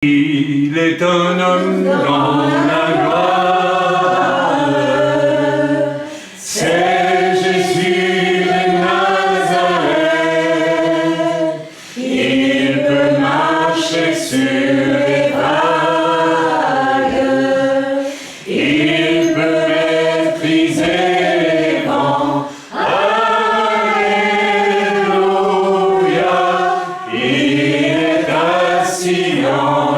Il est un homme dans la gloire, c'est Jésus de Nazareth. Il peut marcher sur les vagues, il peut maîtriser les vents. Alléluia, il est assis en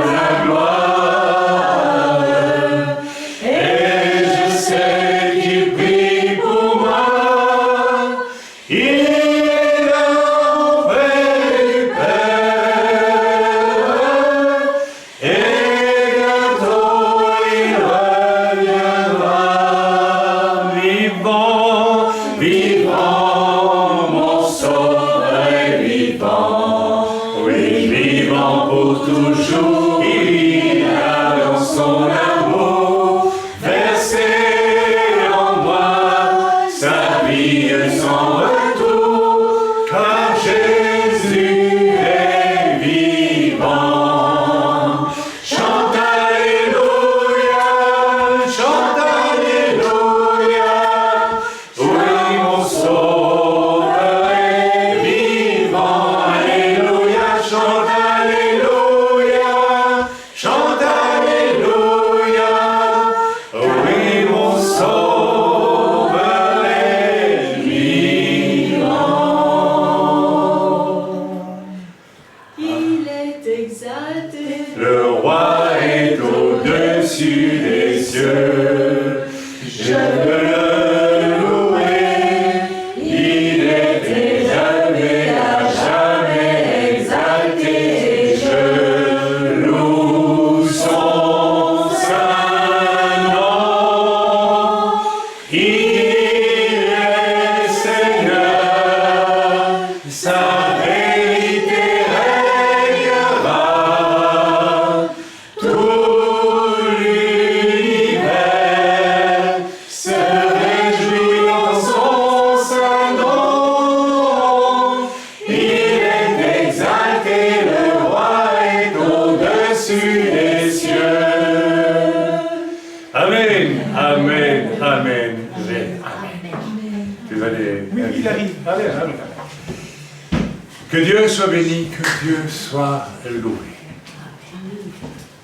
Que Dieu soit béni, que Dieu soit loué.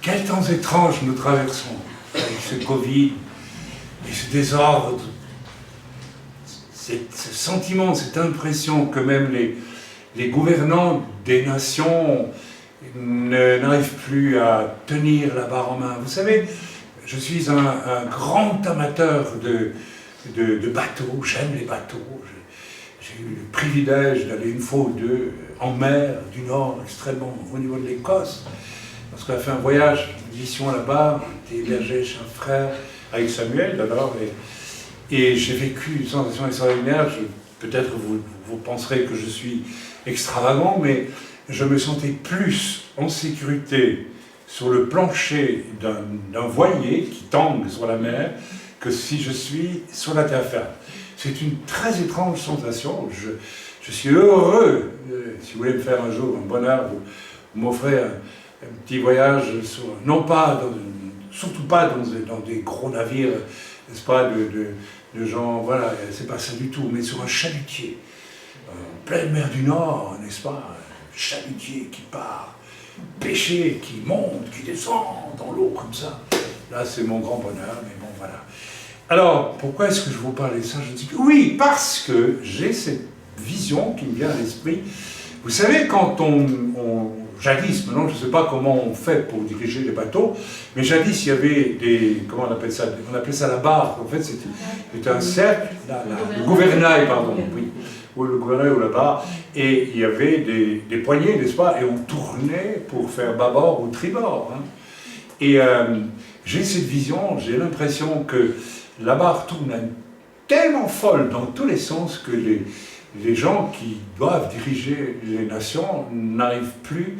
Quels temps étranges nous traversons avec ce Covid et ce désordre, ce sentiment, cette impression que même les gouvernants des nations n'arrivent plus à tenir la barre en main. Vous savez, je suis un grand amateur de bateaux, j'aime les bateaux. J'ai eu le privilège d'aller une fois ou deux en mer du Nord, extrêmement au niveau de l'Écosse, parce qu'on a fait un voyage, une mission là-bas, on était hébergé chez un frère, avec Samuel d'abord, et j'ai vécu une sensation extraordinaire. Peut-être vous penserez que je suis extravagant, mais je me sentais plus en sécurité sur le plancher d'un voilier qui tangue sur la mer que si je suis sur la terre ferme. C'est une très étrange sensation. Je suis heureux. Si vous voulez me faire un jour un bonheur, vous m'offrez un petit voyage, non pas, surtout pas dans des gros navires, n'est-ce pas, de gens, voilà, c'est pas ça du tout, mais sur un chalutier, en pleine mer du Nord, n'est-ce pas, un chalutier qui part pêcher, qui monte, qui descend dans l'eau comme ça. Là, c'est mon grand bonheur, mais bon, voilà. Alors, pourquoi est-ce que je vous parlais de ça? Je dis oui, parce que j'ai cette vision qui me vient à l'esprit. Vous savez, quand jadis, maintenant je ne sais pas comment on fait pour diriger les bateaux, mais jadis il y avait des, comment on appelle ça? On appelait ça la barre. En fait, c'était un cercle, le gouvernail, pardon, oui, ou le gouvernail ou la barre, et il y avait des poignées, n'est-ce pas? Et on tournait pour faire bâbord ou tribord. Hein. Et j'ai cette vision, j'ai l'impression que la barre tourne tellement folle dans tous les sens que les gens qui doivent diriger les nations n'arrivent plus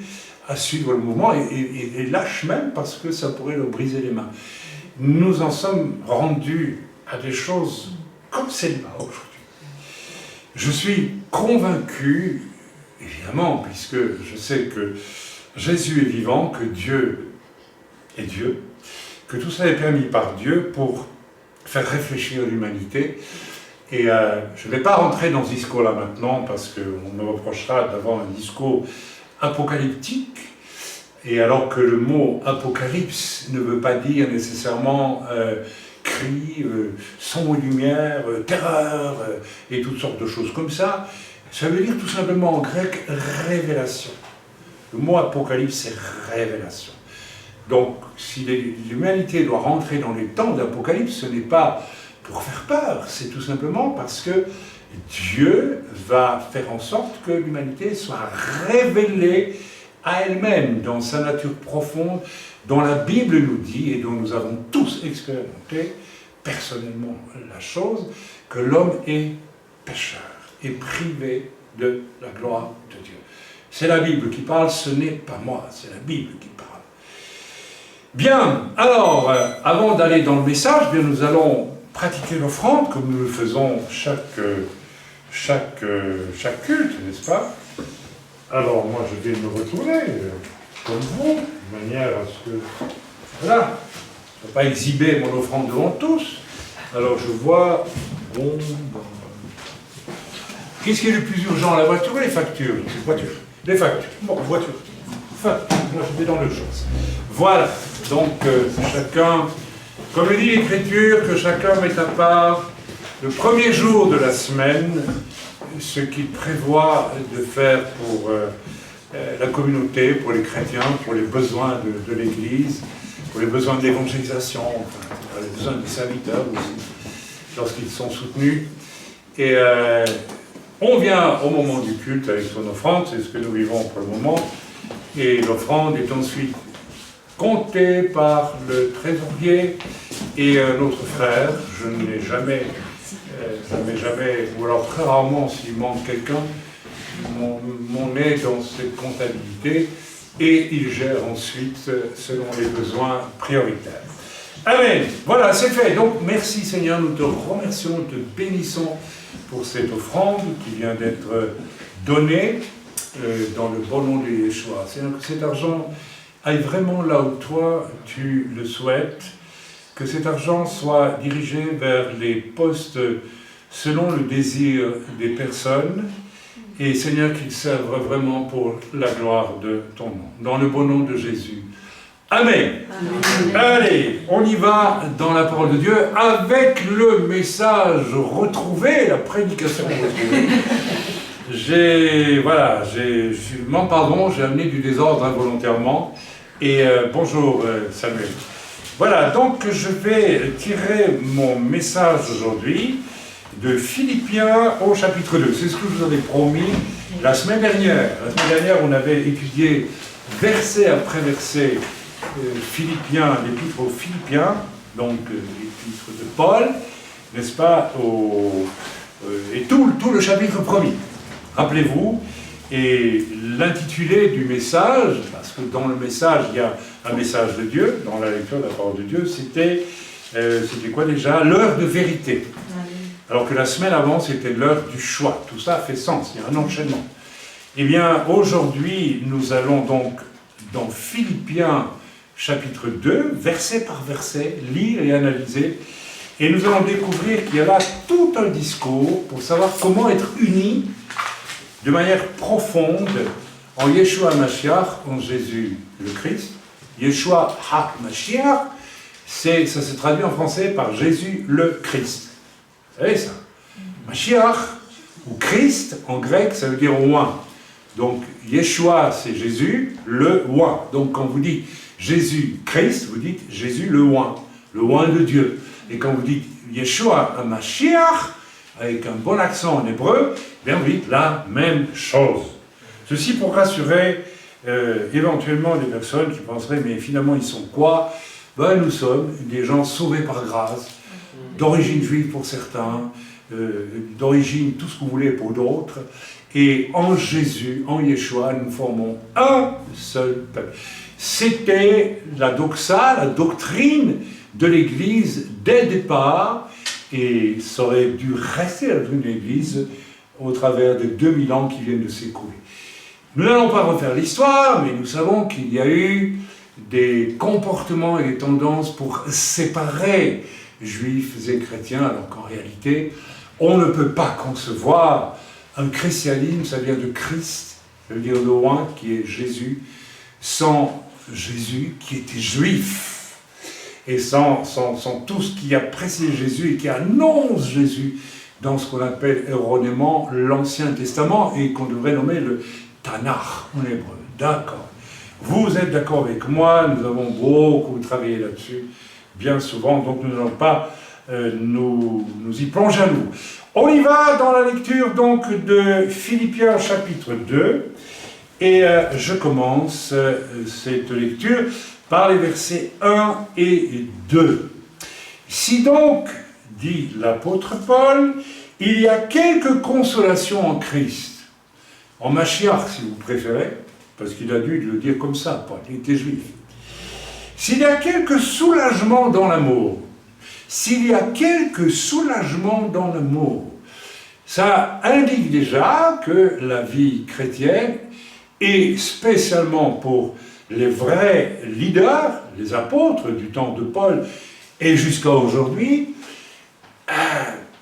à suivre le mouvement et lâchent même parce que ça pourrait leur briser les mains. Nous en sommes rendus à des choses comme celle-là aujourd'hui. Je suis convaincu, évidemment, puisque je sais que Jésus est vivant, que Dieu et Dieu, que tout ça est permis par Dieu pour faire réfléchir l'humanité. Et je ne vais pas rentrer dans ce discours-là maintenant, parce qu'on me reprochera d'avoir un discours apocalyptique, et alors que le mot apocalypse ne veut pas dire nécessairement cri, son et lumière, terreur, et toutes sortes de choses comme ça. Ça veut dire tout simplement en grec révélation. Le mot apocalypse, c'est révélation. Donc, si l'humanité doit rentrer dans les temps d'apocalypse, ce n'est pas pour faire peur, c'est tout simplement parce que Dieu va faire en sorte que l'humanité soit révélée à elle-même dans sa nature profonde, dont la Bible nous dit, et dont nous avons tous expérimenté personnellement la chose, que l'homme est pécheur et privé de la gloire de Dieu. C'est la Bible qui parle, ce n'est pas moi, c'est la Bible qui parle. Bien, alors, avant d'aller dans le message, bien, nous allons pratiquer l'offrande, comme nous le faisons chaque culte, n'est-ce pas? Alors, moi, je vais me retourner, comme vous, de manière à ce que... Voilà, je ne vais pas exhiber mon offrande devant tous. Alors, je vois... Bon, qu'est-ce qui est le plus urgent, la voiture ou les factures? Voiture. Les factures. Bon, voiture. Enfin, moi, je vais dans le chose. Voilà, donc, chacun... Comme le dit l'Écriture, que chacun met à part le premier jour de la semaine, ce qu'il prévoit de faire pour la communauté, pour les chrétiens, pour les besoins de l'Église, pour les besoins de l'évangélisation, enfin, pour les besoins des serviteurs aussi, lorsqu'ils sont soutenus. Et on vient au moment du culte avec son offrande, c'est ce que nous vivons pour le moment, et l'offrande est ensuite compté par le trésorier et notre frère. Je n'ai jamais, ou alors très rarement s'il manque quelqu'un, mon nez dans cette comptabilité, et il gère ensuite selon les besoins prioritaires. Amen. Voilà, c'est fait. Donc merci Seigneur, nous te remercions, nous te bénissons pour cette offrande qui vient d'être donnée dans le bon nom de Yeshua. Seigneur, que cet argent aille vraiment là où toi tu le souhaites, que cet argent soit dirigé vers les postes selon le désir des personnes, et Seigneur, qu'il serve vraiment pour la gloire de ton nom, dans le bon nom de Jésus. Amen. Amen. Allez, on y va dans la parole de Dieu avec le message retrouvé, la prédication retrouvée. J'ai amené du désordre involontairement. Et bonjour Samuel. Voilà, donc je vais tirer mon message aujourd'hui de Philippiens au chapitre 2. C'est ce que je vous avais promis la semaine dernière. La semaine dernière, on avait étudié verset après verset Philippiens, l'épître aux Philippiens, donc l'épître de Paul, n'est-ce pas, et tout le chapitre premier. Rappelez-vous, et l'intitulé du message, parce que dans le message, il y a un message de Dieu, dans la lecture de la parole de Dieu, c'était quoi déjà? L'heure de vérité. Alors que la semaine avant, c'était l'heure du choix. Tout ça fait sens, il y a un enchaînement. Eh bien, aujourd'hui, nous allons donc, dans Philippiens chapitre 2, verset par verset, lire et analyser, et nous allons découvrir qu'il y a là tout un discours pour savoir comment être unis de manière profonde en Yeshua Mashiach, en Jésus le Christ. Yeshua HaMashiach, ça se traduit en français par Jésus le Christ. Vous savez ça? Mashiach, ou Christ, en grec, ça veut dire oint. Donc, Yeshua, c'est Jésus, le oint. Donc, quand vous dites Jésus Christ, vous dites Jésus le oint de Dieu. Et quand vous dites Yeshua HaMashiach, avec un bon accent en hébreu, bien vous dites la même chose. Ceci pour rassurer éventuellement des personnes qui penseraient, mais finalement ils sont quoi? Ben, nous sommes des gens sauvés par grâce, d'origine juive pour certains, d'origine tout ce que vous voulez pour d'autres, et en Jésus, en Yeshua, nous formons un seul peuple. C'était la doxa, la doctrine de l'Église dès le départ, et ça aurait dû rester la doctrine de l'Église au travers des 2000 ans qui viennent de s'écouler. Nous n'allons pas refaire l'histoire, mais nous savons qu'il y a eu des comportements et des tendances pour séparer juifs et chrétiens, alors qu'en réalité, on ne peut pas concevoir un christianisme, ça vient de Christ, ça veut dire le roi qui est Jésus, sans Jésus qui était juif, et sans tout ce qui apprécie Jésus et qui annonce Jésus dans ce qu'on appelle erronément l'Ancien Testament et qu'on devrait nommer le Tanakh en hébreu. D'accord. Vous êtes d'accord avec moi, nous avons beaucoup travaillé là-dessus, bien souvent, donc nous n'allons pas nous y plonger à nous. On y va dans la lecture donc de Philippiens chapitre 2, et je commence cette lecture par les versets 1 et 2. Si donc, dit l'apôtre Paul, il y a quelque consolation en Christ, en Mashiach si vous préférez, parce qu'il a dû le dire comme ça, Paul, il était juif. S'il y a quelque soulagement dans l'amour, s'il y a quelque soulagement dans l'amour, ça indique déjà que la vie chrétienne, et spécialement pour les vrais leaders, les apôtres du temps de Paul, et jusqu'à aujourd'hui,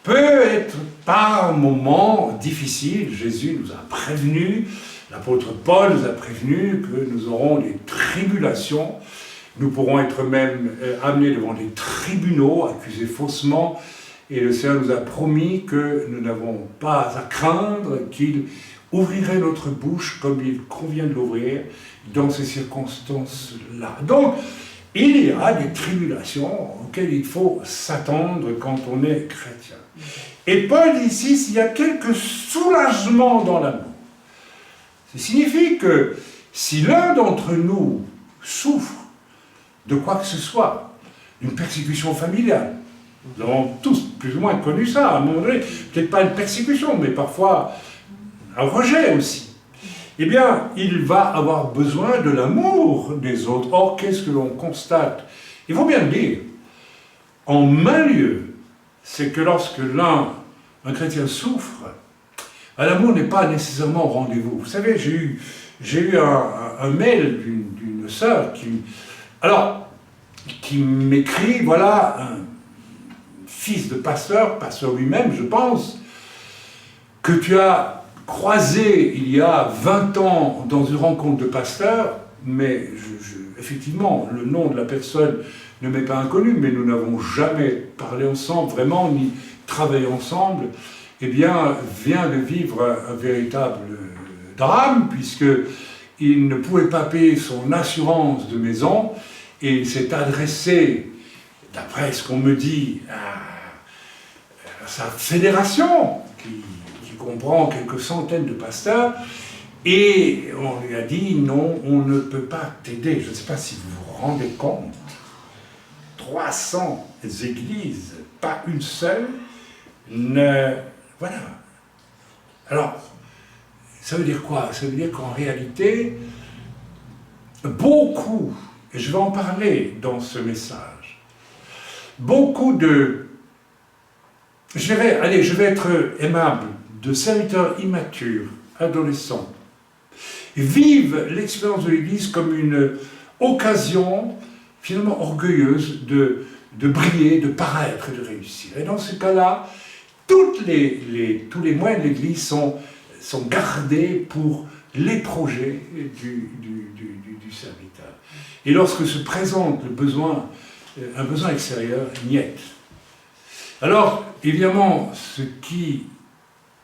peut être par moments difficile. Jésus nous a prévenus, l'apôtre Paul nous a prévenus que nous aurons des tribulations. Nous pourrons être même amenés devant des tribunaux, accusés faussement, et le Seigneur nous a promis que nous n'avons pas à craindre qu'il ouvrirait notre bouche comme il convient de l'ouvrir dans ces circonstances-là. Donc, il y a des tribulations auxquelles il faut s'attendre quand on est chrétien. Et Paul dit ici, s'il y a quelque soulagement dans l'amour, ça signifie que si l'un d'entre nous souffre de quoi que ce soit, d'une persécution familiale, nous avons tous plus ou moins connu ça à un moment donné, peut-être pas une persécution, mais parfois un rejet aussi, eh bien, il va avoir besoin de l'amour des autres. Or, qu'est-ce que l'on constate? Il faut bien le dire, en main lieu, c'est que lorsque un chrétien souffre, l'amour n'est pas nécessairement au rendez-vous. Vous savez, j'ai eu un mail d'une sœur qui m'écrit, voilà, un fils de pasteur lui-même, je pense, que tu as croisé il y a 20 ans dans une rencontre de pasteurs, mais effectivement, le nom de la personne ne m'est pas inconnu, mais nous n'avons jamais parlé ensemble, vraiment, ni travaillé ensemble, eh bien, vient de vivre un véritable drame, puisqu'il ne pouvait pas payer son assurance de maison, et il s'est adressé, d'après ce qu'on me dit, à sa fédération, qui comprend quelques centaines de pasteurs, et on lui a dit, non, on ne peut pas t'aider. Je ne sais pas si vous vous rendez compte, 300 églises, pas une seule, voilà. Alors, ça veut dire quoi? Ça veut dire qu'en réalité, beaucoup, et je vais en parler dans ce message, beaucoup de, je vais être aimable, de serviteurs immatures, adolescents, vivent l'expérience de l'Église comme une occasion finalement orgueilleuse de briller, de paraître et de réussir. Et dans ce cas-là, tous les moyens de l'Église sont gardés pour les projets du serviteur. Et lorsque se présente un besoin extérieur, niet. Alors, évidemment, ce qui,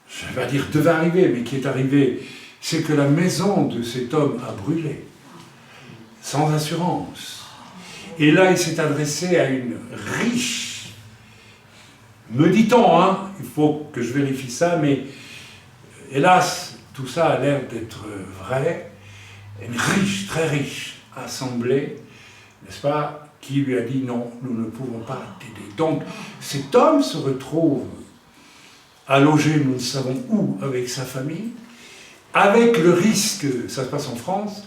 je ne vais pas dire devait arriver, mais qui est arrivé, c'est que la maison de cet homme a brûlé, sans assurance. Et là, il s'est adressé à une riche, me dit-on, hein, il faut que je vérifie ça, mais hélas, tout ça a l'air d'être vrai, une riche, très riche assemblée, n'est-ce pas, qui lui a dit non, nous ne pouvons pas t'aider. Donc, cet homme se retrouve à loger, nous ne savons où, avec sa famille, avec le risque, ça se passe en France,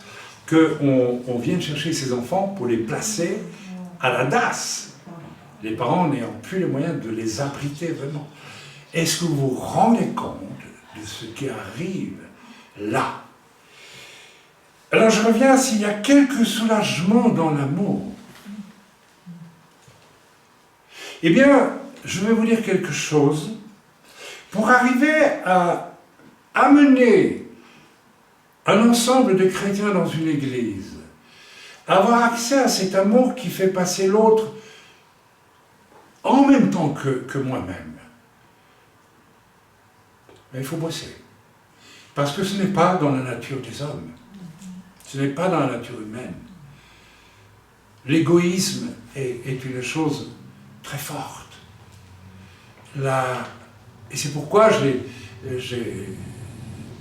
qu'on vienne chercher ses enfants pour les placer à la DAS, les parents n'ayant plus les moyens de les abriter vraiment. Est-ce que vous vous rendez compte de ce qui arrive là? Alors je reviens, s'il y a quelques soulagements dans l'amour, eh bien, je vais vous dire quelque chose. Pour arriver à amener un ensemble de chrétiens dans une église, avoir accès à cet amour qui fait passer l'autre en même temps que moi-même, il faut bosser. Parce que ce n'est pas dans la nature des hommes. Ce n'est pas dans la nature humaine. L'égoïsme est une chose très forte. Et c'est pourquoi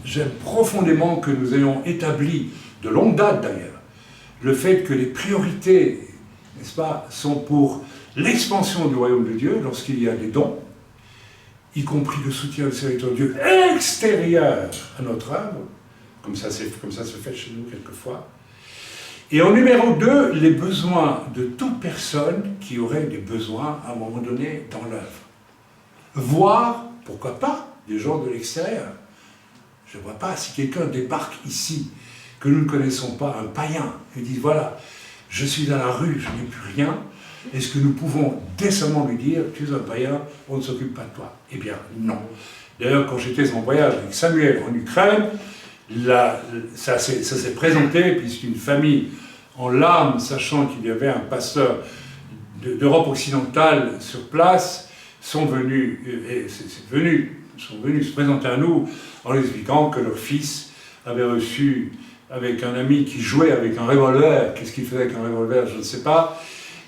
j'aime profondément que nous ayons établi, de longue date d'ailleurs, le fait que les priorités, n'est-ce pas, sont pour l'expansion du royaume de Dieu lorsqu'il y a des dons, y compris le soutien du serviteur de Dieu extérieur à notre œuvre, comme ça se fait chez nous quelquefois. Et en numéro 2, les besoins de toute personne qui aurait des besoins à un moment donné dans l'œuvre. Voire, pourquoi pas, des gens de l'extérieur. Je ne vois pas, si quelqu'un débarque ici, que nous ne connaissons pas, un païen, et dit voilà, je suis dans la rue, je n'ai plus rien, est-ce que nous pouvons décemment lui dire tu es un païen, on ne s'occupe pas de toi? Eh bien, non. D'ailleurs, quand j'étais en voyage avec Samuel en Ukraine, ça s'est présenté, puisqu'une famille en larmes, sachant qu'il y avait un pasteur d'Europe occidentale sur place, sont venus se présenter à nous en expliquant que leur fils avait reçu, avec un ami qui jouait avec un revolver, qu'est-ce qu'il faisait avec un revolver, je ne sais pas,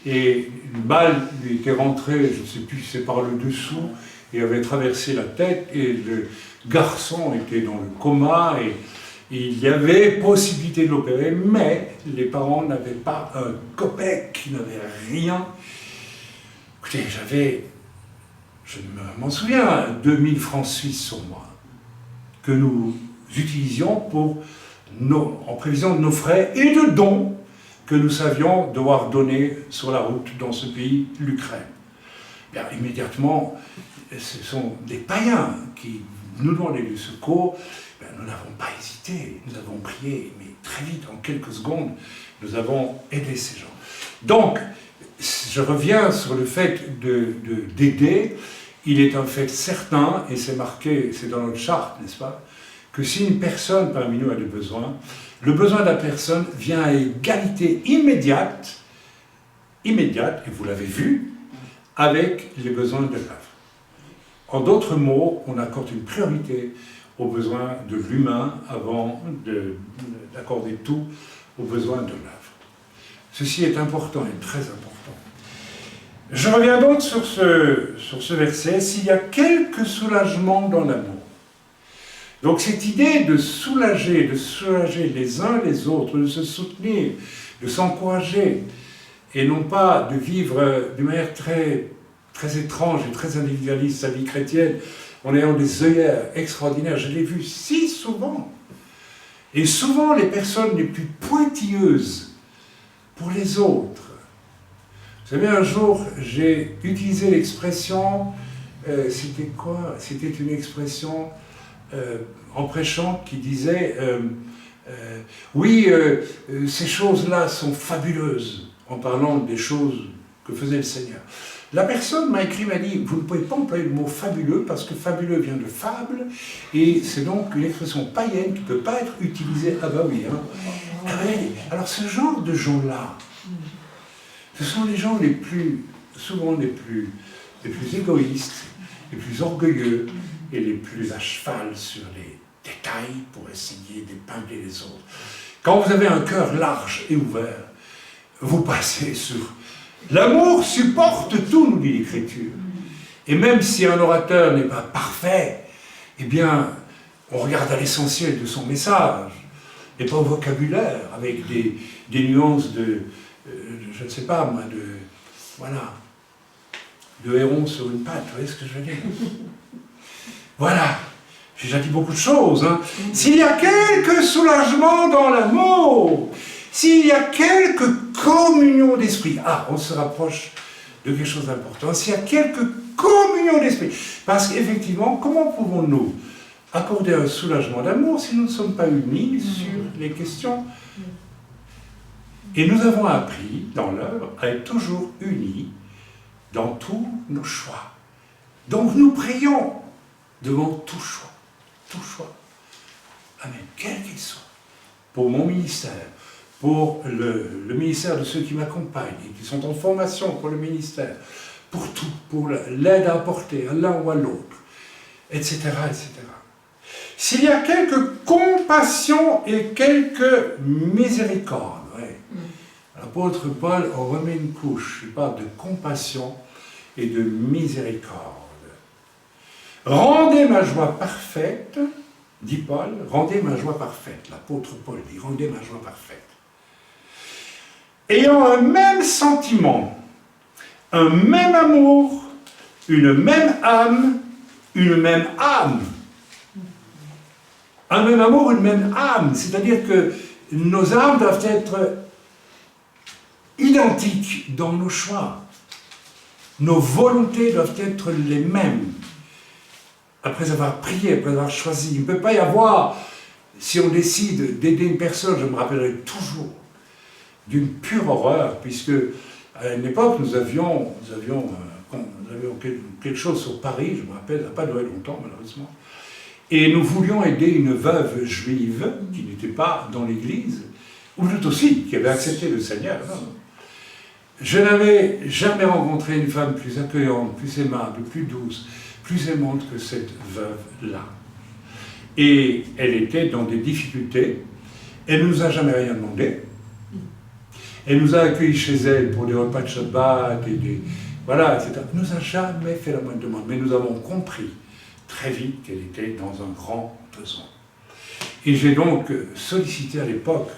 et une balle lui était rentrée, je ne sais plus si c'est par le dessous, et avait traversé la tête, et le garçon était dans le coma, et il y avait possibilité de l'opérer, mais les parents n'avaient pas un copec, ils n'avaient rien. Écoutez, je m'en souviens, 2000 francs suisses sur moi, que nous utilisions en prévision de nos frais et de dons que nous savions devoir donner sur la route dans ce pays, l'Ukraine. Bien, immédiatement, ce sont des païens qui nous demandaient du secours. Bien, nous n'avons pas hésité, nous avons prié, mais très vite, en quelques secondes, nous avons aidé ces gens. Donc, je reviens sur le fait d'aider. Il est un fait certain, et c'est marqué, c'est dans notre charte, n'est-ce pas, que si une personne parmi nous a des besoins, le besoin de la personne vient à égalité immédiate, et vous l'avez vu, avec les besoins de l'œuvre. En d'autres mots, on accorde une priorité aux besoins de l'humain avant d'accorder tout aux besoins de l'œuvre. Ceci est important et très important. Je reviens donc sur ce verset, s'il y a quelque soulagement dans l'amour. Donc cette idée de soulager les uns les autres, de se soutenir, de s'encourager, et non pas de vivre d'une manière très, très étrange et très individualiste sa vie chrétienne, en ayant des œillères extraordinaires. Je l'ai vu si souvent. Et souvent les personnes les plus pointilleuses pour les autres. Vous savez, un jour, j'ai utilisé l'expression, c'était quoi? C'était une expression en prêchant qui disait oui, ces choses-là sont fabuleuses, en parlant des choses que faisait le Seigneur. La personne m'a écrit, m'a dit, vous ne pouvez pas employer le mot fabuleux, parce que fabuleux vient de fable, et c'est donc une expression païenne qui ne peut pas être utilisée. Ah bah oui, hein. Ah oui. Alors ce genre de gens-là, ce sont les gens souvent les plus égoïstes, les plus orgueilleux et les plus à cheval sur les détails pour essayer d'épingler les autres. Quand vous avez un cœur large et ouvert, vous passez sur l'amour supporte tout, nous dit l'Écriture. Et même si un orateur n'est pas parfait, eh bien, on regarde à l'essentiel de son message, et pas au vocabulaire, avec des nuances je ne sais pas moi, de héron sur une patte, vous voyez ce que je veux dire? Voilà, j'ai déjà dit beaucoup de choses. Hein. S'il y a quelques soulagements dans l'amour, s'il y a quelques communions d'esprit, on se rapproche de quelque chose d'important, s'il y a quelques communions d'esprit, parce qu'effectivement, comment pouvons-nous accorder un soulagement d'amour si nous ne sommes pas unis sur les questions. Et nous avons appris dans l'œuvre à être toujours unis dans tous nos choix. Donc nous prions devant tout choix. Tout choix. Amen. Quel qu'il soit. Pour mon ministère, pour le ministère de ceux qui m'accompagnent et qui sont en formation pour le ministère, pour tout, pour l'aide à apporter à l'un ou à l'autre, etc., etc. S'il y a quelques compassion et quelques miséricorde, ouais. L'apôtre Paul en remet une couche, il parle de compassion et de miséricorde. Rendez ma joie parfaite, dit Paul, rendez ma joie parfaite. L'apôtre Paul dit, rendez ma joie parfaite. Ayant un même sentiment, un même amour, une même âme, une même âme. Un même amour, une même âme. C'est-à-dire que nos âmes doivent être identiques dans nos choix. Nos volontés doivent être les mêmes. Après avoir prié, après avoir choisi. Il ne peut pas y avoir, si on décide d'aider une personne, je me rappellerai toujours d'une pure horreur, puisque à une époque, nous avions quelque chose sur Paris, je me rappelle, ça n'a pas duré longtemps malheureusement, et nous voulions aider une veuve juive qui n'était pas dans l'église, ou tout aussi, qui avait accepté le Seigneur. Je n'avais jamais rencontré une femme plus accueillante, plus aimable, plus douce, plus aimante que cette veuve-là. Et elle était dans des difficultés, elle ne nous a jamais rien demandé. Elle nous a accueillis chez elle pour des repas de Shabbat, voilà, etc. Elle ne nous a jamais fait la moindre demande, mais nous avons compris très vite qu'elle était dans un grand besoin. Et j'ai donc sollicité à l'époque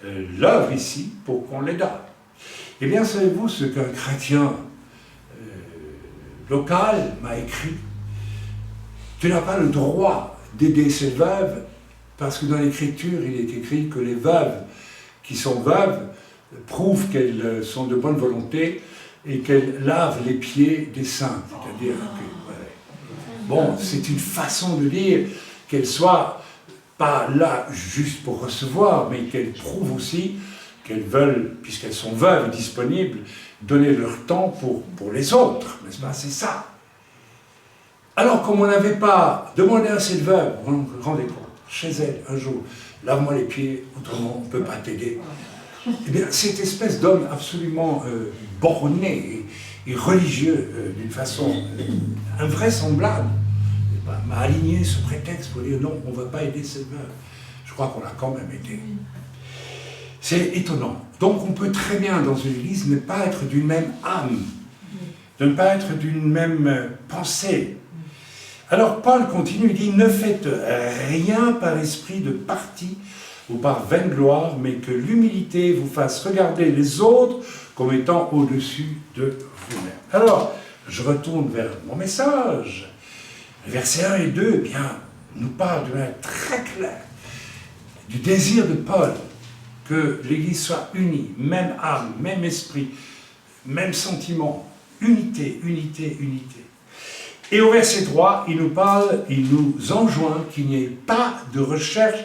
l'œuvre ici pour qu'on l'aidât. Eh bien, savez-vous ce qu'un chrétien local m'a écrit? Tu n'as pas le droit d'aider ces veuves, parce que dans l'Écriture, il est écrit que les veuves qui sont veuves prouvent qu'elles sont de bonne volonté et qu'elles lavent les pieds des saints. C'est-à-dire que, ouais. Bon, c'est une façon de dire qu'elles soient pas là juste pour recevoir, mais qu'elles prouvent aussi qu'elles veulent, puisqu'elles sont veuves et disponibles, donner leur temps pour les autres, n'est-ce pas? C'est ça. Alors, comme on n'avait pas demandé à cette veuve, vous vous rendez compte, chez elle, un jour, lave-moi les pieds, autrement on ne peut pas t'aider. Eh bien, cette espèce d'homme absolument borné et religieux, d'une façon invraisemblable, m'a aligné ce prétexte pour dire non, on ne va pas aider cette veuve. Je crois qu'on l'a quand même aidé. C'est étonnant. Donc on peut très bien, dans une église, ne pas être d'une même âme, de ne pas être d'une même pensée. Alors Paul continue, il dit, ne faites rien par esprit de parti ou par vaine gloire, mais que l'humilité vous fasse regarder les autres comme étant au-dessus de vous-même. Alors, je retourne vers mon message. Les versets 1 et 2, eh bien, nous parlent de manière très claire du désir de Paul que l'Église soit unie, même âme, même esprit, même sentiment, unité, unité, unité. Et au verset 3, il nous parle, il nous enjoint qu'il n'y ait pas de recherche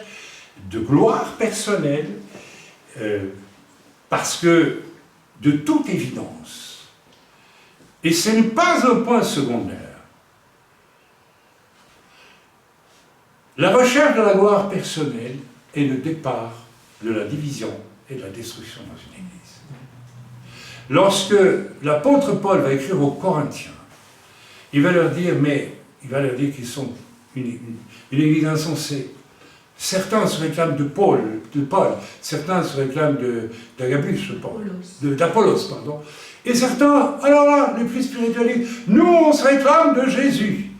de gloire personnelle, parce que, de toute évidence, et ce n'est pas un point secondaire, la recherche de la gloire personnelle est le départ de la division et de la destruction dans une église. Lorsque l'apôtre Paul va écrire aux Corinthiens, il va leur dire qu'ils sont une église insensée. Certains se réclament de Paul, certains se réclament d'Agabus, d'Apollos, pardon. Et certains, alors là, les plus spirituels, nous on se réclame de Jésus.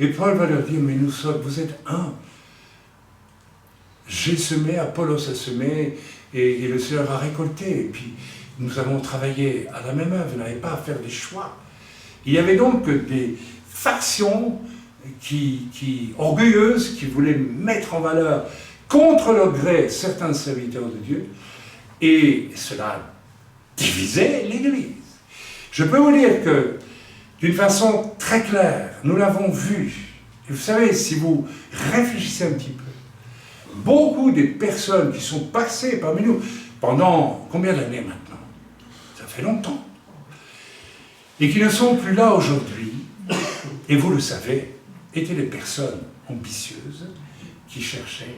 Et Paul va leur dire, mais vous êtes un. J'ai semé, Apollos a semé, et le Seigneur a récolté. Et puis, nous avons travaillé à la même œuvre, vous n'avez pas à faire des choix. Il y avait donc des factions orgueilleuses, qui voulaient mettre en valeur, contre leur gré, certains serviteurs de Dieu, et cela divisait l'Église. Je peux vous dire que, d'une façon très claire, nous l'avons vu, Et vous savez, si vous réfléchissez un petit peu, beaucoup des personnes qui sont passées parmi nous pendant combien d'années maintenant? Ça fait longtemps. Et qui ne sont plus là aujourd'hui, et vous le savez, étaient des personnes ambitieuses qui cherchaient,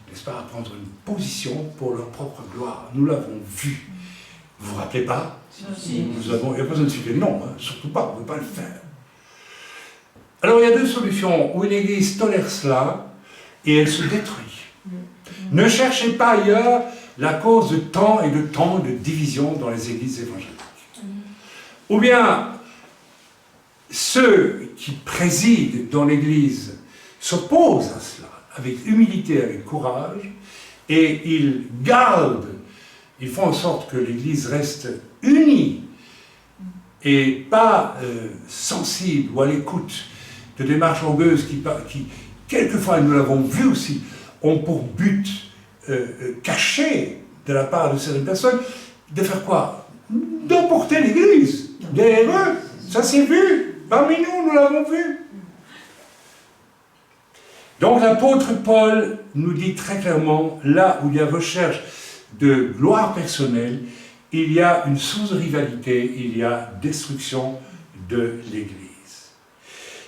n'est-ce pas, à prendre une position pour leur propre gloire. Nous l'avons vu. Vous vous rappelez pas? Il n'y a pas besoin de citer non, hein, surtout pas, on ne peut pas le faire. Alors il y a deux solutions, où une église tolère cela, et elle se détruit. Ne cherchez pas ailleurs la cause de tant et de division dans les églises évangéliques. Ou bien, ceux qui président dans l'église s'opposent à cela, avec humilité, avec courage, et ils font en sorte que l'église reste unie, et pas sensible ou à l'écoute de démarches orgueilleuses qui, quelquefois, nous l'avons vu aussi, ont pour but caché de la part de certaines personnes de faire quoi? D'emporter l'Église derrière eux. Ça s'est vu. Parmi nous, nous l'avons vu. Donc l'apôtre Paul nous dit très clairement, là où il y a recherche de gloire personnelle, il y a une sous-rivalité, il y a destruction de l'Église.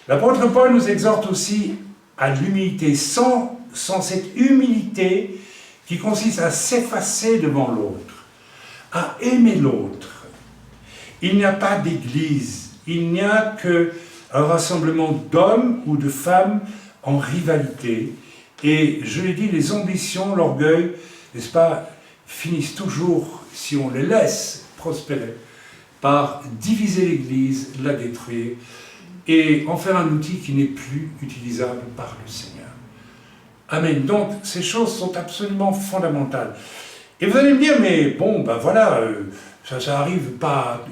L'apôtre Paul nous exhorte aussi à l'humilité, sans cette humilité qui consiste à s'effacer devant l'autre, à aimer l'autre. Il n'y a pas d'église, il n'y a qu'un rassemblement d'hommes ou de femmes en rivalité. Et je l'ai dit, les ambitions, l'orgueil, n'est-ce pas, finissent toujours, si on les laisse prospérer, par diviser l'Église, la détruire, et en faire un outil qui n'est plus utilisable par le Seigneur. Amen. Donc, ces choses sont absolument fondamentales. Et vous allez me dire, mais bon, ben voilà, ça arrive pas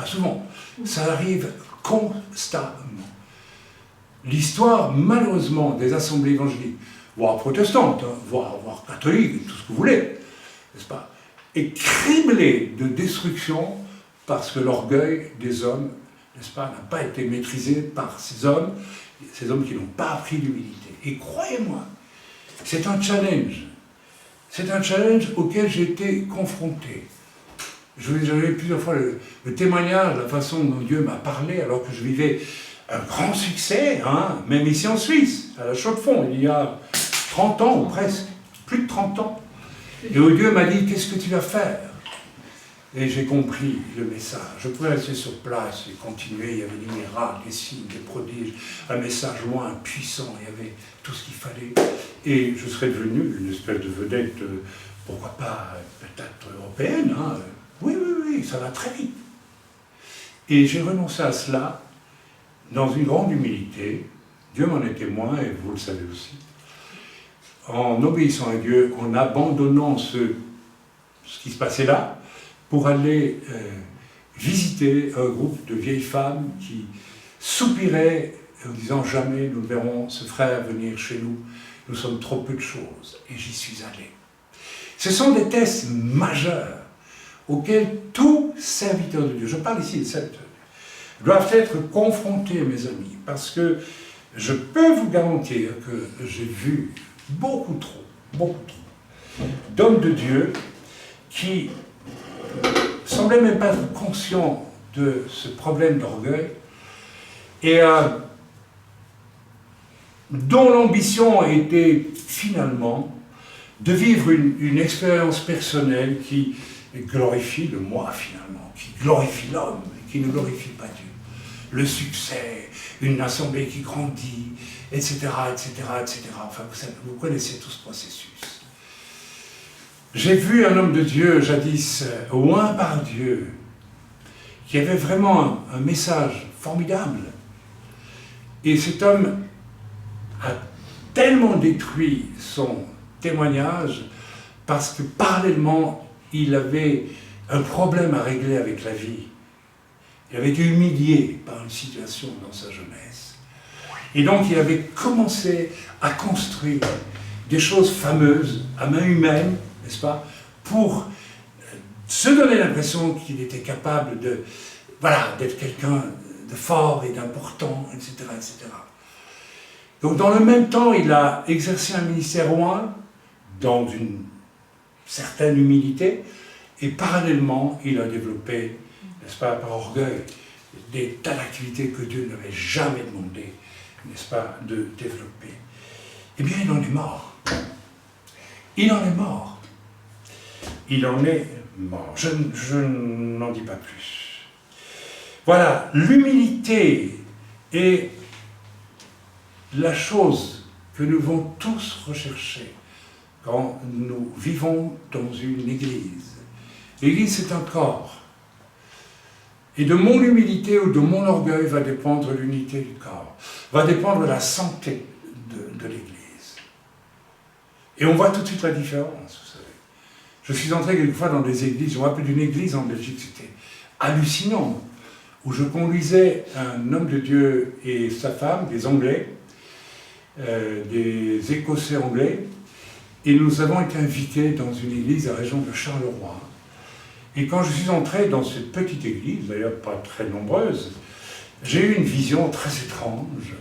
souvent. Ça arrive constamment. L'histoire, malheureusement, des assemblées évangéliques, voire protestantes, hein, voire catholiques, tout ce que vous voulez, n'est-ce pas, est criblée de destruction parce que l'orgueil des hommes, n'est-ce pas, n'a pas été maîtrisé par ces hommes qui n'ont pas appris l'humilité. Et croyez-moi, c'est un challenge. C'est un challenge auquel j'ai été confronté. J'avais plusieurs fois le témoignage, la façon dont Dieu m'a parlé alors que je vivais un grand succès, hein, même ici en Suisse, à la Chaux-de-Fonds, il y a 30 ans ou presque, plus de 30 ans. Et où Dieu m'a dit, qu'est-ce que tu vas faire? Et j'ai compris le message. Je pouvais rester sur place et continuer. Il y avait des miracles, des signes, des prodiges, un message loin, puissant. Il y avait tout ce qu'il fallait. Et je serais devenu une espèce de vedette, pourquoi pas peut-être européenne. Hein. Oui, ça va très vite. Et j'ai renoncé à cela dans une grande humilité. Dieu m'en est témoin, et vous le savez aussi. En obéissant à Dieu, en abandonnant ce qui se passait là, pour aller visiter un groupe de vieilles femmes qui soupiraient en disant « Jamais nous ne verrons ce frère venir chez nous, nous sommes trop peu de choses. » Et j'y suis allé. Ce sont des tests majeurs auxquels tout serviteur de Dieu, je parle ici des serviteurs de Dieu, doivent être confrontés, mes amis, parce que je peux vous garantir que j'ai vu beaucoup trop d'hommes de Dieu qui semblaient même pas être conscients de ce problème d'orgueil et dont l'ambition était finalement de vivre une expérience personnelle qui glorifie le moi finalement, qui glorifie l'homme, qui ne glorifie pas Dieu. Le succès, une assemblée qui grandit, etc., etc., etc. Enfin, vous connaissez tout ce processus. J'ai vu un homme de Dieu, jadis, oint par Dieu, qui avait vraiment un message formidable. Et cet homme a tellement détruit son témoignage parce que parallèlement, il avait un problème à régler avec la vie. Il avait été humilié par une situation dans sa jeunesse. Et donc, il avait commencé à construire des choses fameuses à main humaine, n'est-ce pas, pour se donner l'impression qu'il était capable d'être quelqu'un de fort et d'important, etc., etc. Donc dans le même temps, il a exercé un ministère loin, dans une certaine humilité, et parallèlement, il a développé, n'est-ce pas, par orgueil, des tas d'activités que Dieu n'avait jamais demandé, n'est-ce pas, de développer. Eh bien, il en est mort. Il en est mort. Il en est mort. Je n'en dis pas plus. Voilà, l'humilité est la chose que nous devons tous rechercher quand nous vivons dans une église. L'église, c'est un corps. Et de mon humilité ou de mon orgueil va dépendre l'unité du corps, va dépendre la santé de l'église. Et on voit tout de suite la différence, vous savez. Je suis entré quelquefois dans des églises, je me rappelle d'une église en Belgique, c'était hallucinant, où je conduisais un homme de Dieu et sa femme, des Anglais, des Écossais anglais, et nous avons été invités dans une église à la région de Charleroi. Et quand je suis entré dans cette petite église, d'ailleurs pas très nombreuse, j'ai eu une vision très étrange.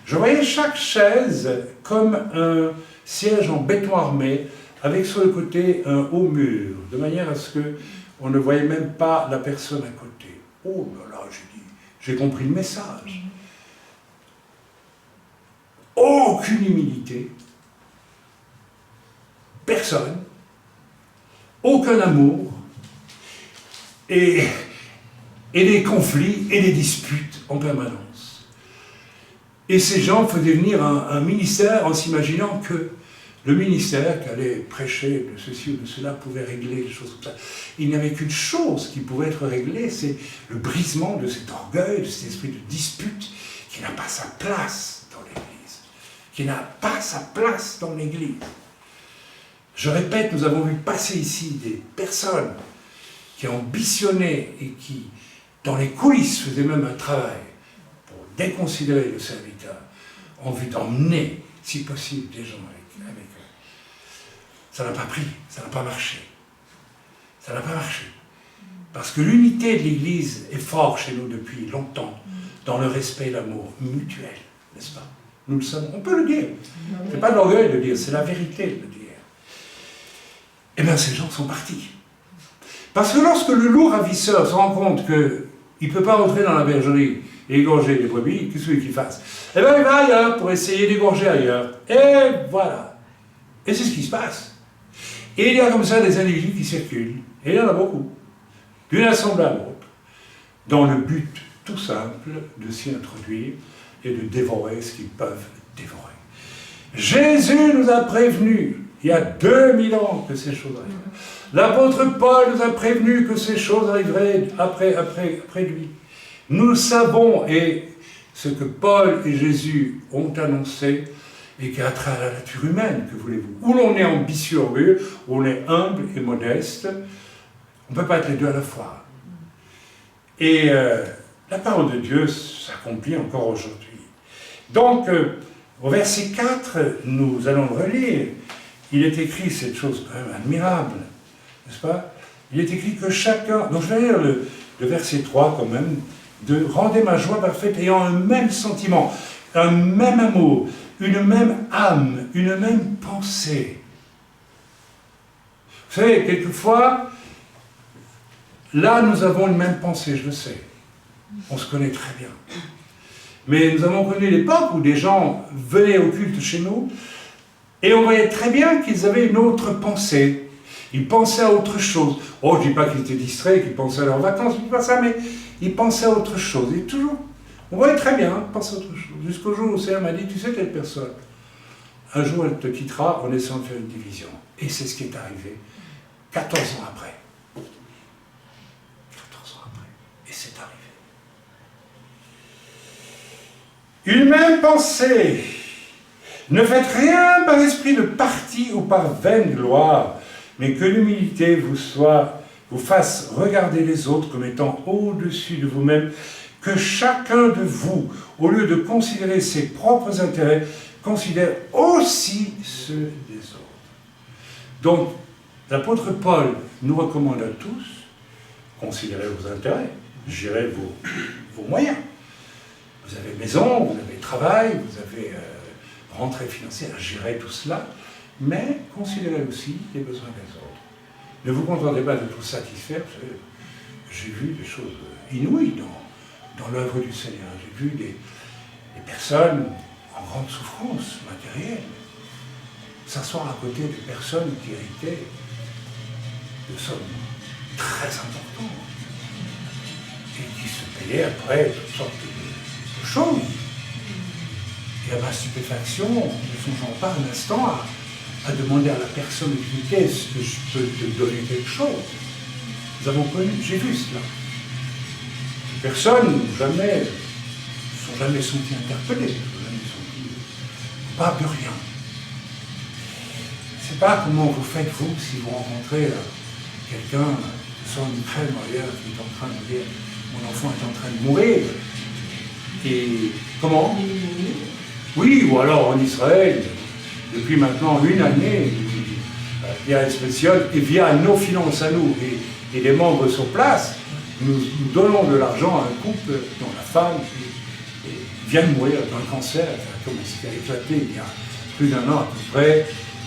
Je voyais chaque chaise comme un siège en béton armé, avec sur le côté un haut mur, de manière à ce qu'on ne voyait même pas la personne à côté. Oh là là, j'ai compris le message. Aucune humilité, personne, aucun amour, et des conflits et des disputes en permanence. Et ces gens faisaient venir un ministère en s'imaginant que le ministère qui allait prêcher de ceci ou de cela pouvait régler les choses comme ça. Il n'y avait qu'une chose qui pouvait être réglée, c'est le brisement de cet orgueil, de cet esprit de dispute qui n'a pas sa place dans l'Église. Qui n'a pas sa place dans l'Église. Je répète, nous avons vu passer ici des personnes qui ambitionnaient et qui, dans les coulisses, faisaient même un travail pour déconsidérer le serviteur, en vue d'emmener, si possible, des gens avec eux. Ça n'a pas pris, ça n'a pas marché. Ça n'a pas marché. Parce que l'unité de l'Église est forte chez nous depuis longtemps, dans le respect et l'amour mutuel, n'est-ce pas? Nous le savons, on peut le dire. Ce n'est pas de l'orgueil de le dire, c'est la vérité de le dire. Eh bien, ces gens sont partis. Parce que lorsque le loup ravisseur se rend compte qu'il ne peut pas rentrer dans la bergerie et égorger les brebis, qu'est-ce qu'il fasse? Eh bien, il va ailleurs pour essayer d'égorger ailleurs. Et voilà. Et c'est ce qui se passe. Et il y a comme ça des individus qui circulent, et il y en a beaucoup, d'une assemblée à l'autre, dans le but tout simple de s'y introduire et de dévorer ce qu'ils peuvent dévorer. Jésus nous a prévenus, il y a 2000 ans, que ces choses arriveraient. L'apôtre Paul nous a prévenus que ces choses arriveraient après lui. Nous le savons, et ce que Paul et Jésus ont annoncé, et qui a trait à la nature humaine, que voulez-vous? Où l'on est ambitieux, orgueilleux, où on est humble et modeste, on ne peut pas être les deux à la fois. Et la parole de Dieu s'accomplit encore aujourd'hui. Donc, au verset 4, nous allons le relire, il est écrit cette chose quand même admirable, n'est-ce pas? Il est écrit que chacun, donc je vais lire le verset 3 quand même, de « Rendez ma joie parfaite ayant un même sentiment, un même amour, une même âme, une même pensée. » Vous savez, quelquefois, là nous avons une même pensée, je le sais. On se connaît très bien. Mais nous avons connu l'époque où des gens venaient au culte chez nous et on voyait très bien qu'ils avaient une autre pensée. Ils pensaient à autre chose. Oh, je ne dis pas qu'ils étaient distraits, qu'ils pensaient à leurs vacances, je ne dis pas ça, mais ils pensaient à autre chose. Et toujours, on voyait très bien, ils pensaient à autre chose. Jusqu'au jour où le Seigneur m'a dit, tu sais telle personne, un jour elle te quittera en essayant de faire une division. Et c'est ce qui est arrivé 14 ans après. 14 ans après. Et c'est arrivé. Une même pensée. Ne faites rien par esprit de parti ou par vaine gloire, mais que l'humilité vous fasse regarder les autres comme étant au-dessus de vous-même, que chacun de vous, au lieu de considérer ses propres intérêts, considère aussi ceux des autres. Donc, l'apôtre Paul nous recommande à tous, considérez vos intérêts, gérez vos moyens. Vous avez maison, vous avez travail, vous avez rentrée financière, à gérer tout cela, mais considérez aussi les besoins des autres. Ne vous contentez pas de tout satisfaire. J'ai vu des choses inouïes dans l'œuvre du Seigneur. J'ai vu des personnes en grande souffrance matérielle s'asseoir à côté de personnes qui héritaient de sommes très importantes et qui se payaient après toutes sortes de choses. Et à ma stupéfaction, ne songeons pas un instant à demander à la personne qui était est-ce que je peux te donner quelque chose. Nous avons connu, j'ai vu cela. Les personnes ne sont jamais senties interpellées, ne sont jamais senties coupables de rien. Je ne sais pas comment vous faites, vous, si vous rencontrez quelqu'un qui sort d'une crème ailleurs, qui est en train de dire mon enfant est en train de mourir. Et comment? Oui, ou alors en Israël, depuis maintenant une année, via Expression et via nos finances à nous et les membres sur place, nous donnons de l'argent à un couple dont la femme vient de mourir d'un cancer qui a éclaté il y a plus d'1 an à peu près,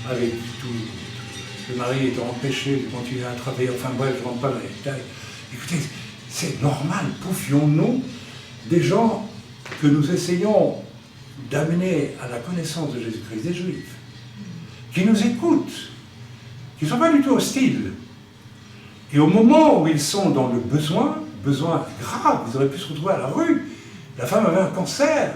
avec tout. Le mari étant empêché de continuer à travailler, enfin bref, je ne rentre pas dans les détails. Écoutez, c'est normal, pouvions-nous, des gens que nous essayons d'amener à la connaissance de Jésus-Christ, des Juifs, qui nous écoutent, qui ne sont pas du tout hostiles, et au moment où ils sont dans le besoin grave, ils auraient pu se retrouver à la rue, la femme avait un cancer,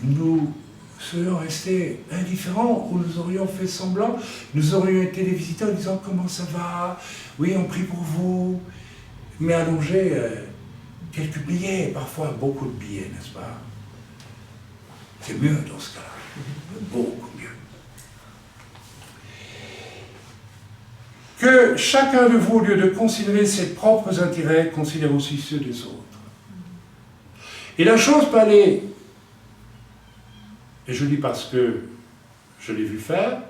nous serions restés indifférents ou nous aurions fait semblant, nous aurions été les visiteurs en disant comment ça va, oui on prie pour vous, mais allonger quelques billets, parfois beaucoup de billets, n'est-ce pas? C'est mieux dans ce cas-là, beaucoup mieux. Que chacun de vous, au lieu de considérer ses propres intérêts, considère aussi ceux des autres. Et la chose peut aller, et je dis parce que je l'ai vu faire,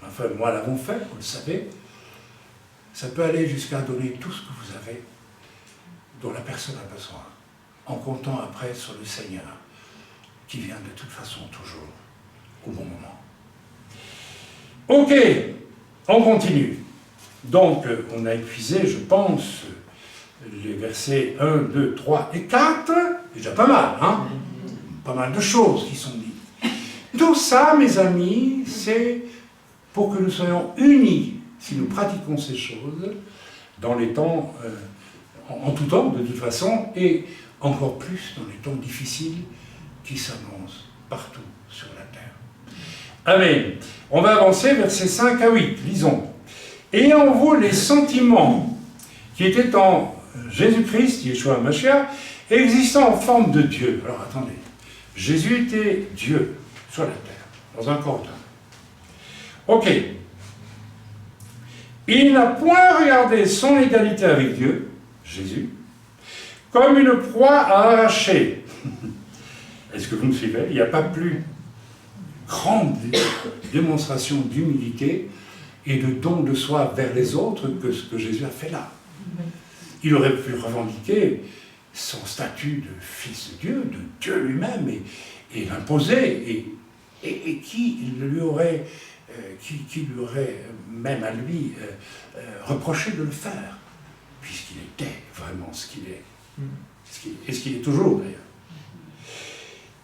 enfin moi l'avons fait, vous le savez, ça peut aller jusqu'à donner tout ce que vous avez dont la personne a besoin, en comptant après sur le Seigneur, qui vient de toute façon toujours au bon moment. Ok, on continue. Donc, on a épuisé, je pense, les versets 1, 2, 3 et 4, déjà pas mal, hein? Pas mal de choses qui sont dites. Tout ça, mes amis, c'est pour que nous soyons unis, si nous pratiquons ces choses, dans les temps, en tout temps, de toute façon, et encore plus dans les temps difficiles qui s'annoncent partout sur la terre. Amen. On va avancer, versets 5 à 8, lisons. Ayant en vous les sentiments qui étaient en Jésus-Christ, Yeshua Mashiach, existant en forme de Dieu. Alors attendez, Jésus était Dieu sur la terre, dans un corps d'homme. Ok. Il n'a point regardé son égalité avec Dieu, Jésus, comme une proie à arracher. Est-ce que vous me suivez? Il n'y a pas plus grande démonstration d'humilité et de don de soi vers les autres que ce que Jésus a fait là. Il aurait pu revendiquer son statut de fils de Dieu lui-même, et l'imposer, et qui lui aurait même à lui reproché de le faire, puisqu'il était vraiment ce qu'il est, et ce qu'il est toujours d'ailleurs.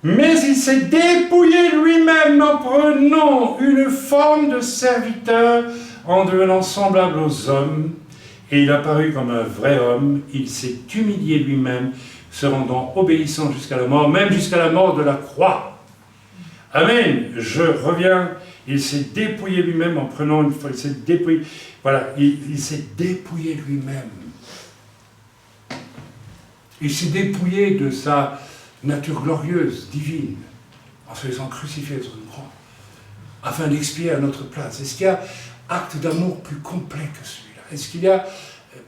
Mais il s'est dépouillé lui-même en prenant une forme de serviteur, en devenant semblable aux hommes, et il apparut comme un vrai homme. Il s'est humilié lui-même, se rendant obéissant jusqu'à la mort, même jusqu'à la mort de la croix. Amen. Je reviens. Il s'est dépouillé lui-même en prenant une forme. Il s'est dépouillé. Voilà, il s'est dépouillé lui-même. Il s'est dépouillé de sa nature glorieuse, divine, en se faisant crucifier sur une croix, afin d'expier à notre place. Est-ce qu'il y a acte d'amour plus complet que celui-là? Est-ce qu'il y a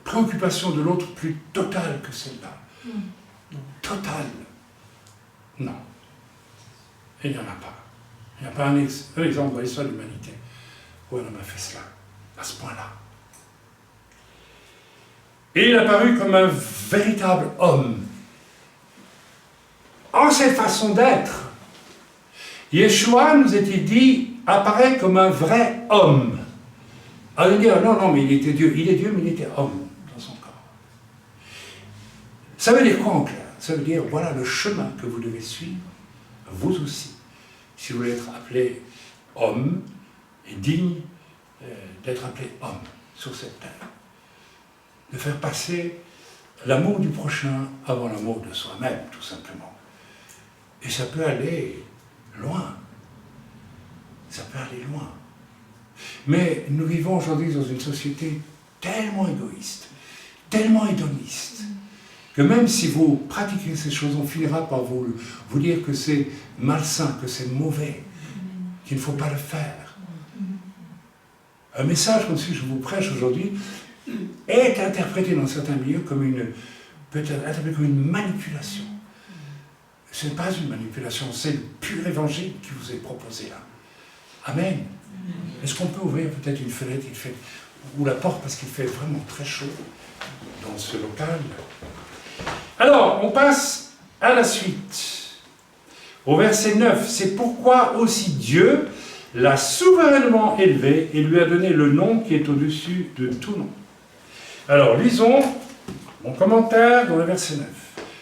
préoccupation de l'autre plus totale que celle-là? Totale? Non. Et il n'y en a pas. Il n'y a pas un exemple dans l'histoire de l'humanité où un homme a fait cela, à ce point-là. Et il apparut comme un véritable homme, en dans cette façon d'être, Yeshua, nous était dit, apparaît comme un vrai homme. Alors il dit, non, mais il était Dieu. Il est Dieu, mais il était homme dans son corps. Ça veut dire quoi en clair? Ça veut dire, voilà le chemin que vous devez suivre, vous aussi, si vous voulez être appelé homme et digne d'être appelé homme sur cette terre. De faire passer l'amour du prochain avant l'amour de soi-même, tout simplement. Et ça peut aller loin. Ça peut aller loin. Mais nous vivons aujourd'hui dans une société tellement égoïste, tellement hédoniste, que même si vous pratiquez ces choses, on finira par vous dire que c'est malsain, que c'est mauvais, qu'il ne faut pas le faire. Un message comme celui que je vous prêche aujourd'hui est interprété dans certains milieux comme peut-être interprété comme une manipulation. Ce n'est pas une manipulation, c'est le pur évangile qui vous est proposé là. Amen. Est-ce qu'on peut ouvrir peut-être une fenêtre ou la porte parce qu'il fait vraiment très chaud dans ce local? Alors, on passe à la suite. Au verset 9, c'est pourquoi aussi Dieu l'a souverainement élevé et lui a donné le nom qui est au-dessus de tout nom. Alors, lisons mon commentaire dans le verset 9.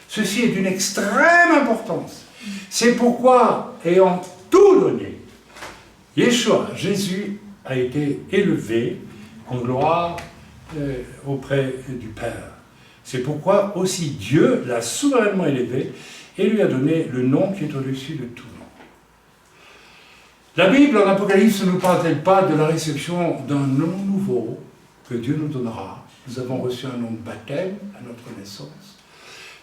Ceci est d'une extrême importance. C'est pourquoi, ayant tout donné, Yeshua, Jésus, a été élevé en gloire auprès du Père. C'est pourquoi aussi Dieu l'a souverainement élevé et lui a donné le nom qui est au-dessus de tout nom. La Bible, en Apocalypse, ne nous parle-t-elle pas de la réception d'un nom nouveau que Dieu nous donnera? Nous avons reçu un nom de baptême à notre naissance.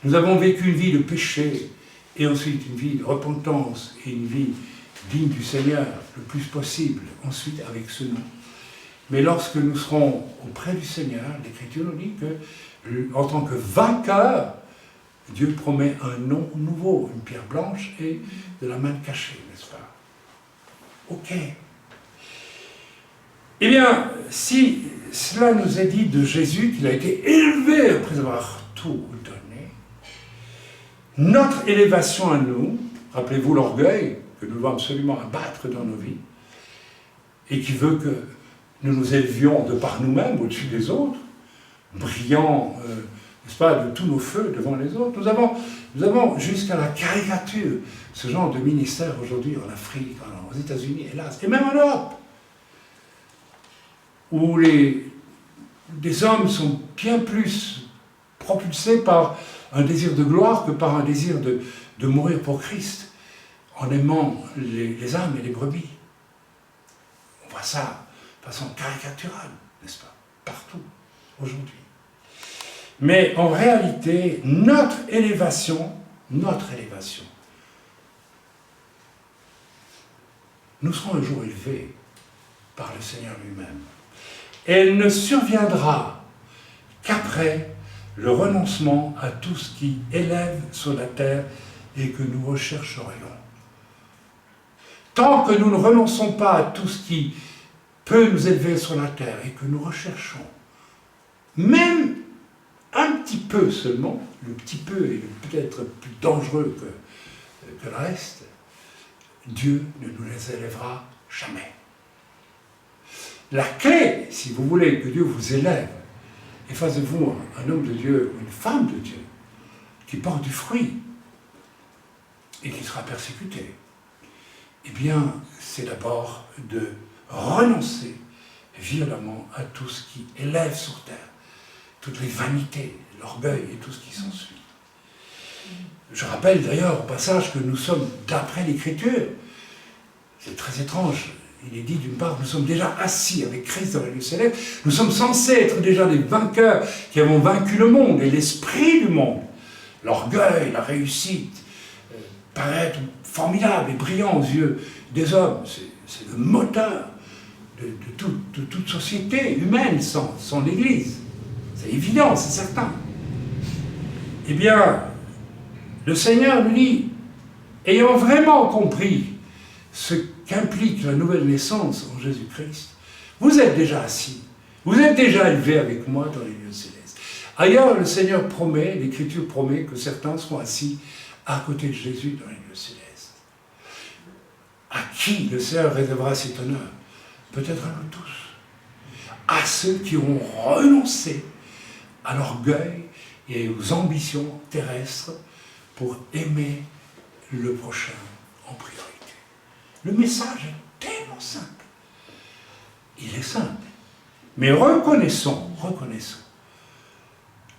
Nous avons vécu une vie de péché et ensuite une vie de repentance et une vie digne du Seigneur le plus possible, ensuite avec ce nom. Mais lorsque nous serons auprès du Seigneur, l'Écriture nous dit que, en tant que vainqueur, Dieu promet un nom nouveau, une pierre blanche et de la main cachée, n'est-ce pas? Ok. Eh bien, si cela nous est dit de Jésus, qu'il a été élevé après avoir tout donné, notre élévation à nous, rappelez-vous l'orgueil que nous devons absolument abattre dans nos vies, et qui veut que nous nous élevions de par nous-mêmes au-dessus des autres, brillant, n'est-ce pas, de tous nos feux devant les autres. Nous avons jusqu'à la caricature ce genre de ministère aujourd'hui en Afrique, aux États-Unis, hélas, et même en Europe, où des hommes sont bien plus propulsés par un désir de gloire que par un désir de mourir pour Christ, en aimant les âmes et les brebis. On voit ça de façon caricaturale, n'est-ce pas, partout, aujourd'hui. Mais en réalité, notre élévation, nous serons un jour élevés par le Seigneur lui-même. Elle ne surviendra qu'après le renoncement à tout ce qui élève sur la terre et que nous rechercherions. Tant que nous ne renonçons pas à tout ce qui peut nous élever sur la terre et que nous recherchons, même un petit peu seulement, le petit peu est peut-être plus dangereux que le reste, Dieu ne nous les élèvera jamais. La clé, si vous voulez que Dieu vous élève, et fasse de vous un homme de Dieu ou une femme de Dieu, qui porte du fruit et qui sera persécuté, eh bien, c'est d'abord de renoncer violemment à tout ce qui élève sur terre, toutes les vanités, l'orgueil et tout ce qui s'ensuit. Je rappelle d'ailleurs au passage que nous sommes, d'après l'Écriture, c'est très étrange, il est dit d'une part, nous sommes déjà assis avec Christ dans la lieu céleste, nous sommes censés être déjà des vainqueurs qui avons vaincu le monde et l'esprit du monde. L'orgueil, la réussite, paraître formidable et brillant aux yeux des hommes. C'est le moteur de toute société humaine sans l'Église. C'est évident, c'est certain. Eh bien, le Seigneur nous dit, ayant vraiment compris ce qu'implique la nouvelle naissance en Jésus-Christ, vous êtes déjà assis, vous êtes déjà élevés avec moi dans les lieux célestes. Ailleurs, le Seigneur promet, l'Écriture promet que certains seront assis à côté de Jésus dans les lieux célestes. À qui le Seigneur réservera cet honneur? Peut-être à nous tous. À ceux qui ont renoncé à l'orgueil et aux ambitions terrestres pour aimer le prochain en priorité. Le message est tellement simple. Il est simple. Mais reconnaissons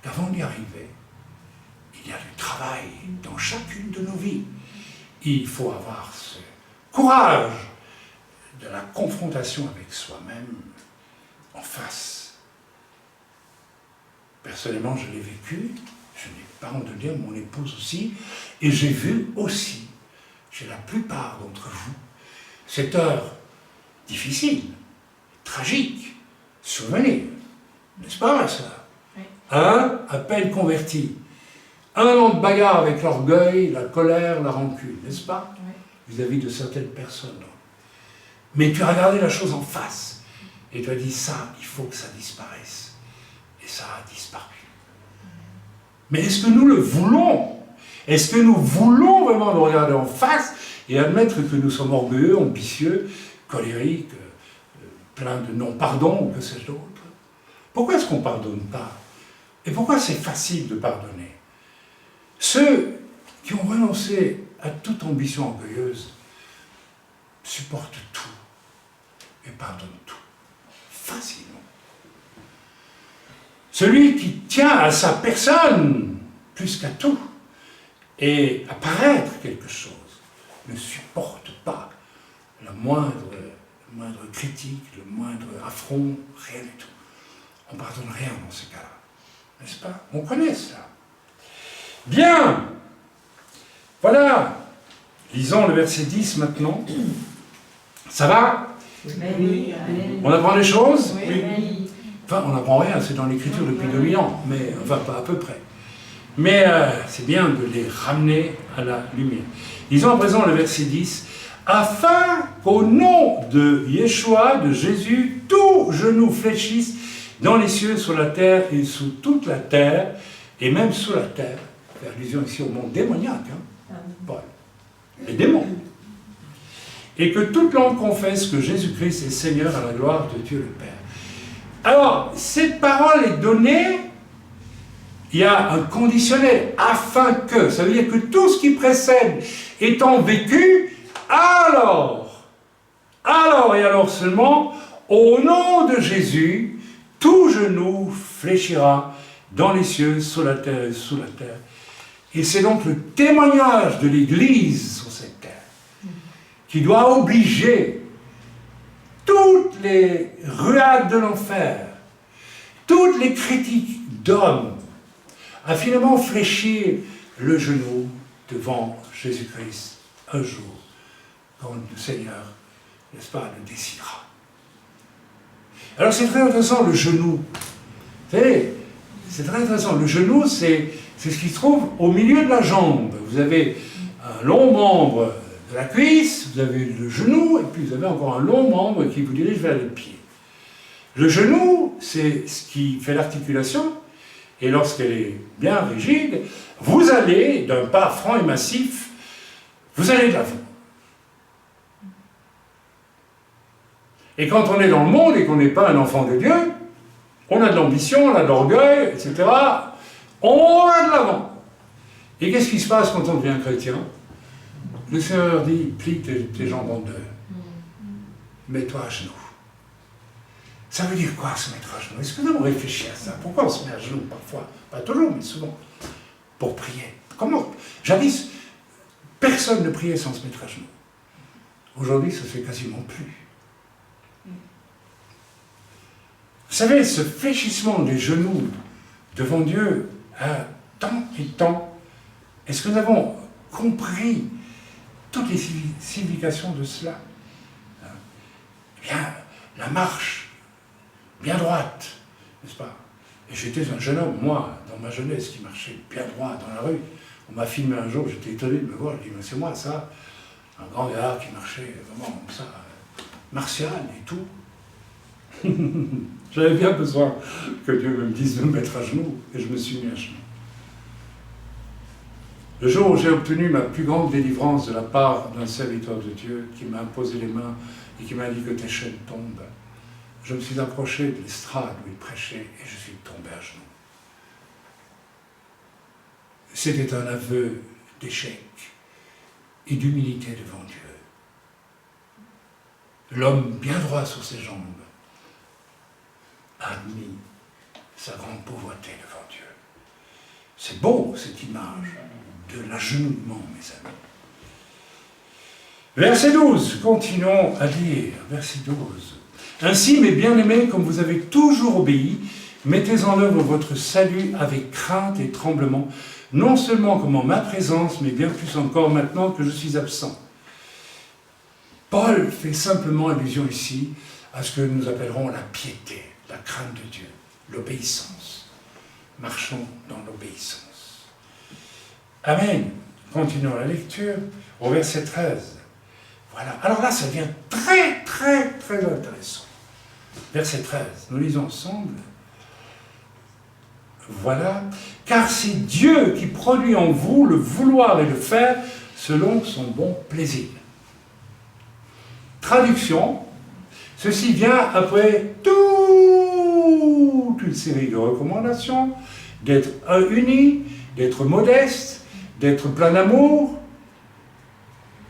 qu'avant d'y arriver, il y a du travail dans chacune de nos vies. Il faut avoir ce courage de la confrontation avec soi-même en face. Personnellement, je l'ai vécu, je n'ai pas honte de le dire, mon épouse aussi, et j'ai vu aussi, chez la plupart d'entre vous, cette heure difficile, tragique, survenir. N'est-ce pas, ça? Oui. Un, à peine converti. Un an de bagarre avec l'orgueil, la colère, la rancune, n'est-ce pas? Oui. Vis-à-vis de certaines personnes. Mais tu as regardé la chose en face, et tu as dit, ça, il faut que ça disparaisse. Et ça a disparu. Mais est-ce que nous le voulons? Est-ce que nous voulons vraiment nous regarder en face et admettre que nous sommes orgueilleux, ambitieux, colériques, pleins de non-pardon, ou que sais-je d'autre? Pourquoi est-ce qu'on ne pardonne pas? Et pourquoi c'est facile de pardonner? Ceux qui ont renoncé à toute ambition orgueilleuse supportent tout et pardonnent tout, facilement. Celui qui tient à sa personne plus qu'à tout et à paraître quelque chose ne supporte pas la moindre critique, le moindre affront, rien du tout. On ne pardonne rien dans ces cas-là, n'est-ce pas? On connaît cela. Bien, voilà, lisons le verset 10 maintenant. Ça va? Oui. On apprend des choses? Oui. Enfin, on n'apprend rien, c'est dans l'écriture depuis 2000 ans, mais enfin pas à peu près. Mais c'est bien de les ramener à la lumière. Lisons à présent le verset 10. Afin qu'au nom de Yeshua, de Jésus, tout genou fléchisse dans les cieux, sur la terre et sous toute la terre, et même sous la terre. Faire allusion ici au monde démoniaque, Paul. Les démons. Et que toute langue confesse que Jésus-Christ est Seigneur à la gloire de Dieu le Père. Alors, cette parole est donnée, il y a un conditionnel, afin que, ça veut dire que tout ce qui précède étant vécu, alors et alors seulement, au nom de Jésus, tout genou fléchira dans les cieux, sur la terre et sous la terre. Et c'est donc le témoignage de l'Église sur cette terre qui doit obliger toutes les ruades de l'enfer, toutes les critiques d'hommes, à finalement fléchir le genou devant Jésus-Christ un jour, quand le Seigneur, n'est-ce pas, le décidera. Alors c'est très intéressant, le genou. Vous savez, c'est très intéressant. Le genou, c'est ce qui se trouve au milieu de la jambe. Vous avez un long membre de la cuisse, vous avez le genou, et puis vous avez encore un long membre qui vous dirige vers les pieds. Le genou, c'est ce qui fait l'articulation, et lorsqu'elle est bien rigide, vous allez, d'un pas franc et massif, vous allez de l'avant. Et quand on est dans le monde et qu'on n'est pas un enfant de Dieu, on a de l'ambition, on a de l'orgueil, etc. On va de l'avant. Et qu'est-ce qui se passe quand on devient chrétien? Le Seigneur dit, plie tes jambes en deux. Mets-toi à genoux. Ça veut dire quoi, se mettre à genoux? Est-ce que nous réfléchissons à ça? Pourquoi on se met à genoux parfois? Pas toujours, mais souvent. Pour prier. Comment? Jadis, personne ne priait sans se mettre à genoux. Aujourd'hui, ça ne se fait quasiment plus. Vous savez, ce fléchissement des genoux devant Dieu a tant et tant. Est-ce que nous avons compris toutes les significations de cela? Eh bien, la marche, bien droite, n'est-ce pas? Et j'étais un jeune homme, moi, dans ma jeunesse, qui marchait bien droit dans la rue. On m'a filmé un jour, j'étais étonné de me voir, je dis, mais c'est moi ça, un grand gars qui marchait vraiment comme ça, martial et tout. J'avais bien besoin que Dieu me dise de me mettre à genoux, et je me suis mis à genoux. Le jour où j'ai obtenu ma plus grande délivrance de la part d'un serviteur de Dieu qui m'a imposé les mains et qui m'a dit que tes chaînes tombent, je me suis approché de l'estrade où il prêchait et je suis tombé à genoux. C'était un aveu d'échec et d'humilité devant Dieu. L'homme bien droit sur ses jambes a admis sa grande pauvreté devant Dieu. C'est beau cette image de l'agenouillement, mes amis. Verset 12, continuons à lire, verset 12. Ainsi, mes bien-aimés, comme vous avez toujours obéi, mettez en œuvre votre salut avec crainte et tremblement, non seulement comme en ma présence, mais bien plus encore maintenant que je suis absent. Paul fait simplement allusion ici à ce que nous appellerons la piété, la crainte de Dieu, l'obéissance. Marchons dans l'obéissance. Amen. Continuons la lecture au verset 13. Voilà. Alors là, ça devient très, très, très intéressant. Verset 13. Nous lisons ensemble. Voilà. Car c'est Dieu qui produit en vous le vouloir et le faire selon son bon plaisir. Traduction. Ceci vient après toute une série de recommandations d'être unis, d'être modeste, d'être plein d'amour.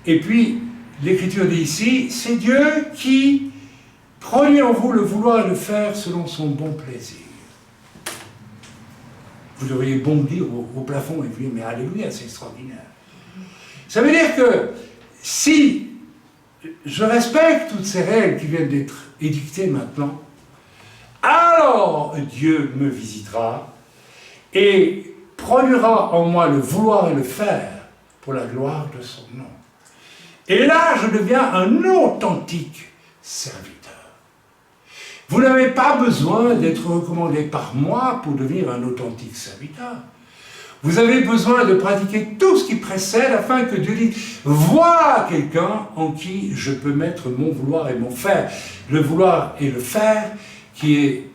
Et puis, l'Écriture dit ici, c'est Dieu qui produit en vous le vouloir et le faire selon son bon plaisir. Vous devriez bondir au plafond et dire, mais alléluia, c'est extraordinaire. Ça veut dire que si je respecte toutes ces règles qui viennent d'être édictées maintenant, alors Dieu me visitera et produira en moi le vouloir et le faire pour la gloire de son nom. Et là, je deviens un authentique serviteur. Vous n'avez pas besoin d'être recommandé par moi pour devenir un authentique serviteur. Vous avez besoin de pratiquer tout ce qui précède afin que Dieu dise « Voilà quelqu'un en qui je peux mettre mon vouloir et mon faire. » Le vouloir et le faire qui est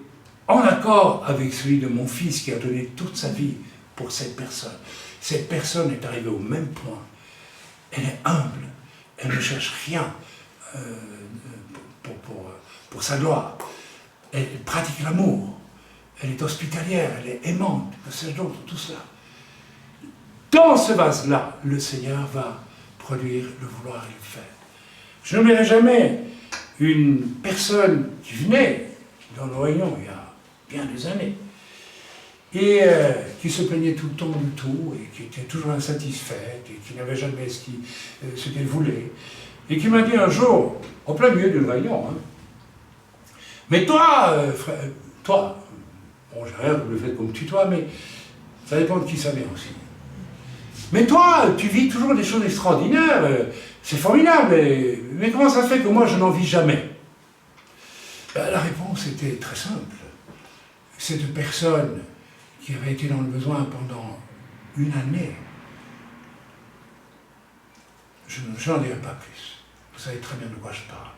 en accord avec celui de mon fils qui a donné toute sa vie pour cette personne. Cette personne est arrivée au même point. Elle est humble. Elle ne cherche rien pour sa gloire. Elle pratique l'amour. Elle est hospitalière. Elle est aimante. Que sais-je d'autre, tout cela. Dans ce vase-là, le Seigneur va produire le vouloir et le faire. Je n'oublierai jamais une personne qui venait dans nos réunions il y a bien des années et qui se plaignait tout le temps de tout et qui était toujours insatisfaite et qui n'avait jamais ce qu'elle voulait et qui m'a dit un jour, au plein milieu d'une réunion, hein, mais toi, frère, toi, bon, j'ai rien contre le fait qu'on me tutoie, mais ça dépend de qui ça vient aussi. Mais toi, tu vis toujours des choses extraordinaires, c'est formidable, mais comment ça se fait que moi je n'en vis jamais? Ben, la réponse était très simple. Cette personne qui avait été dans le besoin pendant une année, je n'en dirai pas plus. Vous savez très bien de quoi je parle.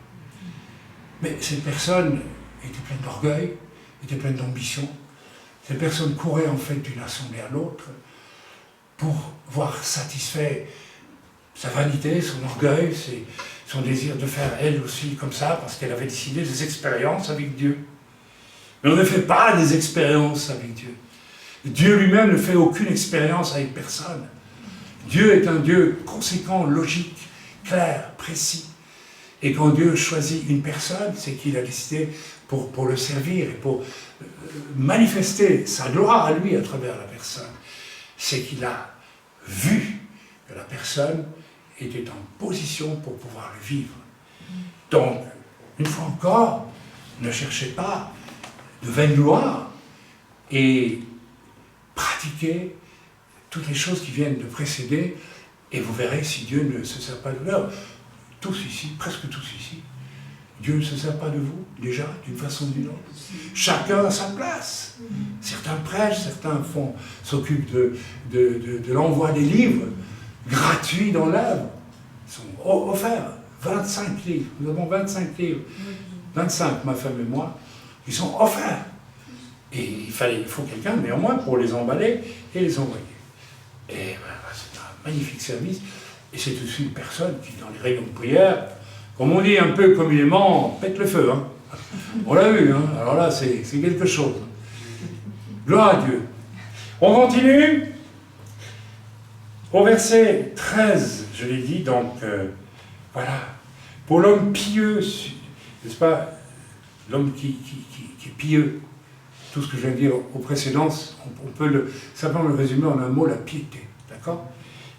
Mais cette personne était pleine d'orgueil, était pleine d'ambition. Cette personne courait en fait d'une assemblée à l'autre pour voir satisfait sa vanité, son orgueil, son désir de faire elle aussi comme ça, parce qu'elle avait décidé des expériences avec Dieu. Mais on ne fait pas des expériences avec Dieu. Dieu lui-même ne fait aucune expérience avec personne. Dieu est un Dieu conséquent, logique, clair, précis. Et quand Dieu choisit une personne, c'est qu'il a décidé pour le servir et pour manifester sa gloire à lui à travers la personne. C'est qu'il a vu que la personne était en position pour pouvoir le vivre. Donc, une fois encore, ne cherchez pas de vaine gloire et pratiquez toutes les choses qui viennent de précéder et vous verrez si Dieu ne se sert pas de l'heure. Tous ici, presque tous ici, Dieu ne se sert pas de vous, déjà, d'une façon ou d'une autre. Chacun à sa place. Certains prêchent, certains s'occupent de l'envoi des livres gratuits dans l'œuvre. Ils sont offerts. 25 livres. Nous avons 25 livres. 25, ma femme et moi, qui sont offerts. Et il faut quelqu'un, néanmoins, pour les emballer et les envoyer. Et voilà, c'est un magnifique service. Et c'est aussi une personne qui, dans les réunions de prière, comme on dit un peu communément, pète le feu. Hein. On l'a vu, hein. Alors là, c'est quelque chose. Gloire à Dieu. On continue. Au verset 13, je l'ai dit, donc, voilà. Pour l'homme pieux, n'est-ce pas, l'homme qui est pieux, tout ce que je viens de dire aux précédences, on peut simplement le résumer en un mot, la piété. D'accord ?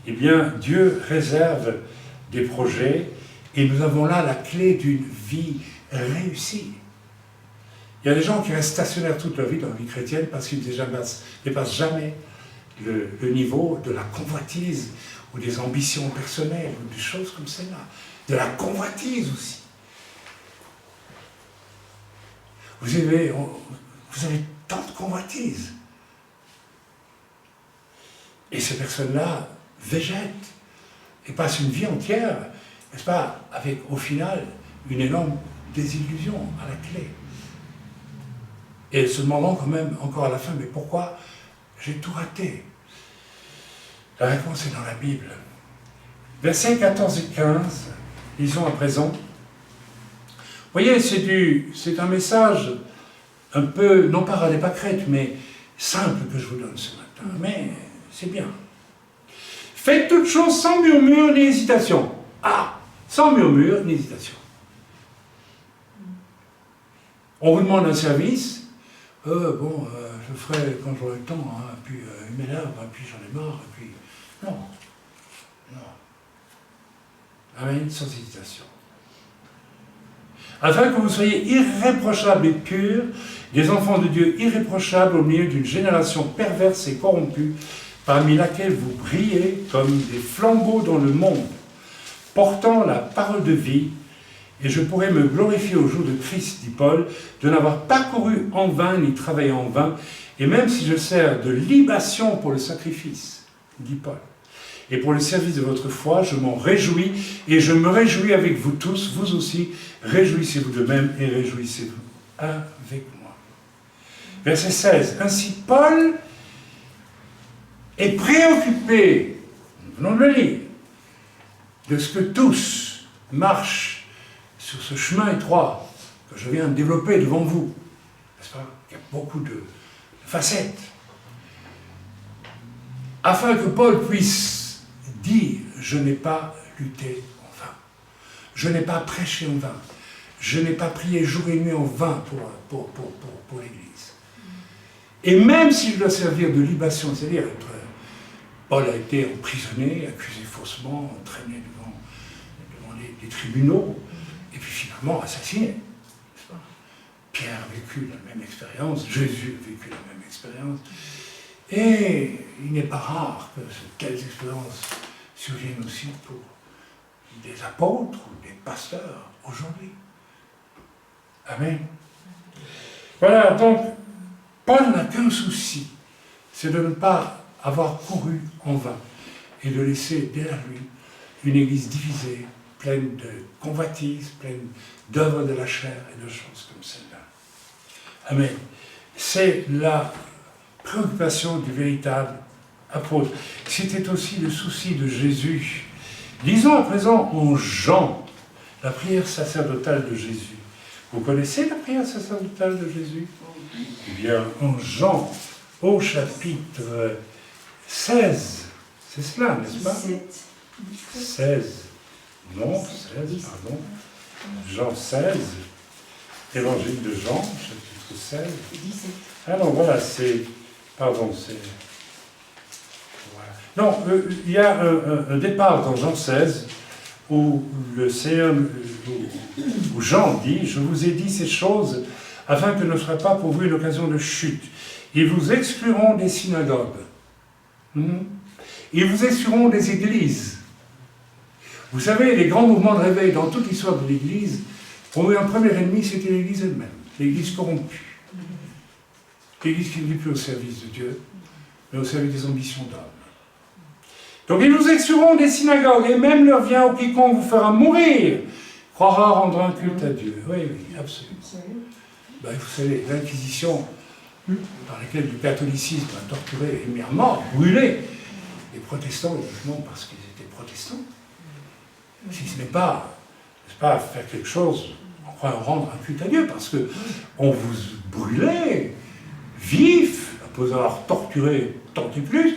Eh bien, Dieu réserve des projets et nous avons là la clé d'une vie réussie. Il y a des gens qui restent stationnaires toute leur vie dans la vie chrétienne parce qu'ils ne dépassent jamais le niveau de la convoitise ou des ambitions personnelles ou des choses comme celle-là. De la convoitise aussi. Vous avez tant de convoitises. Et ces personnes-là végètent et passent une vie entière, n'est-ce pas, avec au final une énorme désillusion à la clé. Et se demandant quand même encore à la fin, mais pourquoi j'ai tout raté? La réponse est dans la Bible. Versets 14 et 15, lisons à présent. Vous voyez, c'est un message un peu, non pas radé pas crête, mais simple que je vous donne ce matin. Mais c'est bien. Faites toutes choses sans murmure ni hésitation. Ah, sans murmure ni hésitation. On vous demande un service. Je ferai quand j'aurai le temps, hein, puis il m'énerve, puis j'en ai marre, et puis... Non. Amen, sans hésitation. Afin que vous soyez irréprochables et purs, des enfants de Dieu irréprochables au milieu d'une génération perverse et corrompue, parmi laquelle vous brillez comme des flambeaux dans le monde, portant la parole de vie, et je pourrais me glorifier au jour de Christ, dit Paul, de n'avoir pas couru en vain ni travaillé en vain, et même si je sers de libation pour le sacrifice, dit Paul, et pour le service de votre foi, je m'en réjouis, et je me réjouis avec vous tous, vous aussi, réjouissez-vous de même, et réjouissez-vous avec moi. Verset 16. Ainsi Paul est préoccupé, nous venons de le lire, de ce que tous marchent sur ce chemin étroit que je viens de développer devant vous. N'est-ce pas? Il y a beaucoup de facettes. Afin que Paul puisse dire, je n'ai pas lutté en vain. Je n'ai pas prêché en vain. Je n'ai pas prié jour et nuit en vain pour l'Église. Et même si je dois servir de libation, c'est-à-dire Paul a été emprisonné, accusé faussement, entraîné devant les tribunaux, et puis finalement assassiné. Pierre a vécu la même expérience, Jésus a vécu la même expérience, et il n'est pas rare que telles expériences surviennent aussi pour des apôtres ou des pasteurs aujourd'hui. Amen. Voilà, donc, Paul n'a qu'un souci, c'est de ne pas avoir couru en vain et de laisser derrière lui une église divisée, pleine de convoitises, pleine d'œuvres de la chair et de choses comme celle-là. Amen. C'est la préoccupation du véritable apôtre. C'était aussi le souci de Jésus. Lisons à présent en Jean, la prière sacerdotale de Jésus. Vous connaissez la prière sacerdotale de Jésus? Eh bien, en Jean, au chapitre 16, c'est cela, n'est-ce pas? 16. Non, 16, pardon. Jean 16, évangile de Jean, chapitre 16. 17. Ah non, voilà, c'est... Pardon, c'est... Voilà. Non, il y a un départ dans Jean 16 où le Seigneur, où Jean dit, je vous ai dit ces choses afin que ne soit pas pour vous une occasion de chute. Ils vous excluront des synagogues. Ils vous excluront des églises. Vous savez, les grands mouvements de réveil dans toute l'histoire de l'Église ont eu un premier ennemi, c'était l'Église elle-même, l'Église corrompue. L'Église qui ne vit plus au service de Dieu, mais au service des ambitions d'hommes. Donc ils nous excluront des synagogues, et même leur vient au quiconque vous fera mourir, croira rendre un culte à Dieu. Oui, absolument. Ben, vous savez, l'Inquisition, dans laquelle le catholicisme a torturé et mis à mort, brûlé, les protestants uniquement parce qu'ils étaient protestants. Si ce n'est pas, n'est-ce pas, faire quelque chose, on croit rendre un culte à Dieu, parce que on vous brûlait vif, après avoir torturé tant et plus,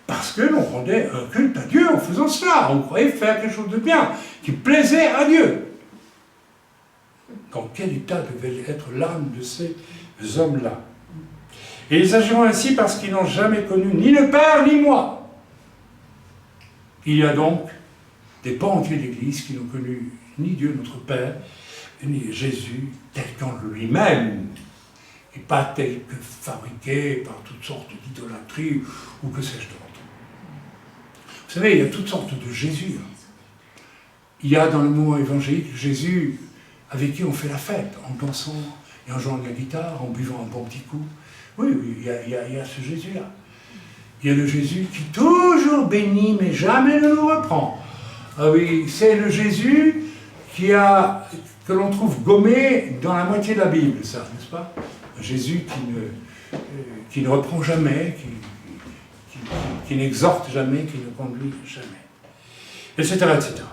parce que l'on rendait un culte à Dieu en faisant cela. On croyait faire quelque chose de bien, qui plaisait à Dieu. Dans quel état devait être l'âme de ces hommes-là? Et ils agiront ainsi parce qu'ils n'ont jamais connu ni le Père ni moi. Il y a donc des pans entiers d'Église qui n'ont connu ni Dieu, notre Père, ni Jésus tel qu'en lui-même, et pas tel que fabriqué par toutes sortes d'idolâtries ou que sais-je d'autre. Vous savez, il y a toutes sortes de Jésus. Il y a dans le mouvement évangélique Jésus avec qui on fait la fête, en dansant et en jouant de la guitare, en buvant un bon petit coup. Oui, il y a ce Jésus-là. Il y a le Jésus qui toujours bénit, mais jamais ne nous reprend. Ah oui, c'est le Jésus que l'on trouve gommé dans la moitié de la Bible, ça, n'est-ce pas? Un Jésus qui ne reprend jamais, qui n'exhorte jamais, qui ne conduit jamais, etc., etc.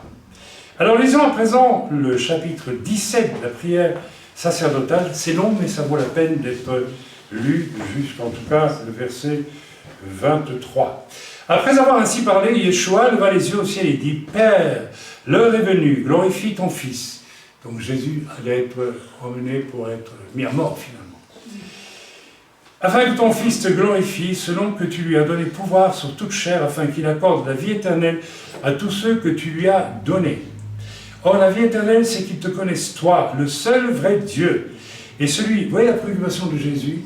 Alors lisons à présent le chapitre 17 de la prière sacerdotale. C'est long, mais ça vaut la peine d'être lu jusqu'en tout cas le verset 23. Après avoir ainsi parlé, Yeshua leva les yeux au ciel et dit: Père, l'heure est venue, glorifie ton Fils. Donc Jésus allait être emmené pour être mis à mort finalement. Afin que ton Fils te glorifie, selon que tu lui as donné pouvoir sur toute chair, afin qu'il accorde la vie éternelle à tous ceux que tu lui as donnés. Or, la vie éternelle, c'est qu'ils te connaissent, toi, le seul vrai Dieu. Et celui, vous voyez la préoccupation de Jésus,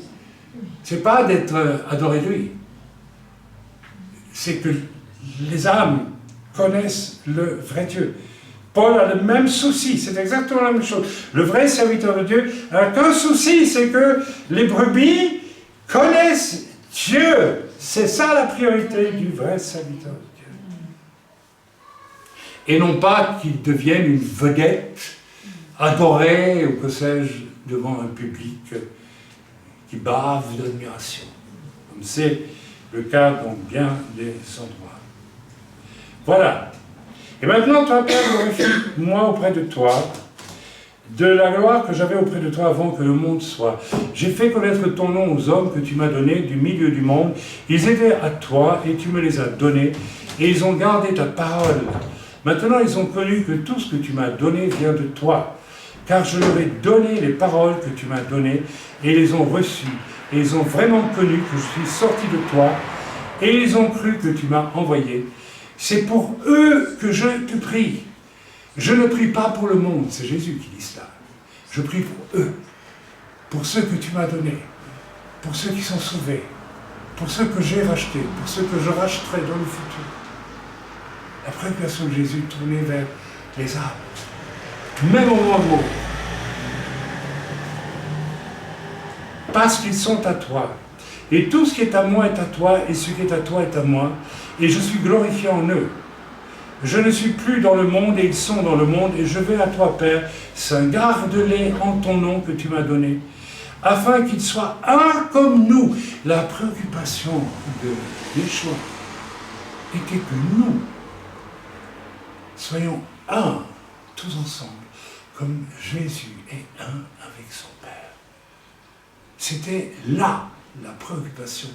c'est pas d'être adoré de lui. C'est que les âmes connaissent le vrai Dieu. Paul a le même souci, c'est exactement la même chose. Le vrai serviteur de Dieu n'a qu'un souci, c'est que les brebis connaissent Dieu. C'est ça la priorité du vrai serviteur de Dieu. Et non pas qu'ils deviennent une vedette adorée, ou que sais-je, devant un public qui bave d'admiration. Comme c'est le cas dans bien des endroits. Voilà. Et maintenant, toi, Père, glorifie-moi auprès de toi, de la gloire que j'avais auprès de toi avant que le monde soit. J'ai fait connaître ton nom aux hommes que tu m'as donnés du milieu du monde. Ils étaient à toi et tu me les as donnés, et ils ont gardé ta parole. Maintenant, ils ont connu que tout ce que tu m'as donné vient de toi, car je leur ai donné les paroles que tu m'as données, et ils les ont reçues. Et ils ont vraiment connu que je suis sorti de toi, et ils ont cru que tu m'as envoyé. C'est pour eux que je te prie. Je ne prie pas pour le monde, c'est Jésus qui dit cela. Je prie pour eux, pour ceux que tu m'as donnés, pour ceux qui sont sauvés, pour ceux que j'ai rachetés, pour ceux que je racheterai dans le futur. La préoccupation de Jésus tournée vers les âmes, même au moment mot, parce qu'ils sont à toi. Et tout ce qui est à moi est à toi, et ce qui est à toi est à moi, et je suis glorifié en eux. Je ne suis plus dans le monde, et ils sont dans le monde, et je vais à toi, Père, Saint, garde-les en ton nom que tu m'as donné, afin qu'ils soient un comme nous. La préoccupation de Yeshua était que nous soyons un, tous ensemble, comme Jésus est un avec son Père. C'était là la préoccupation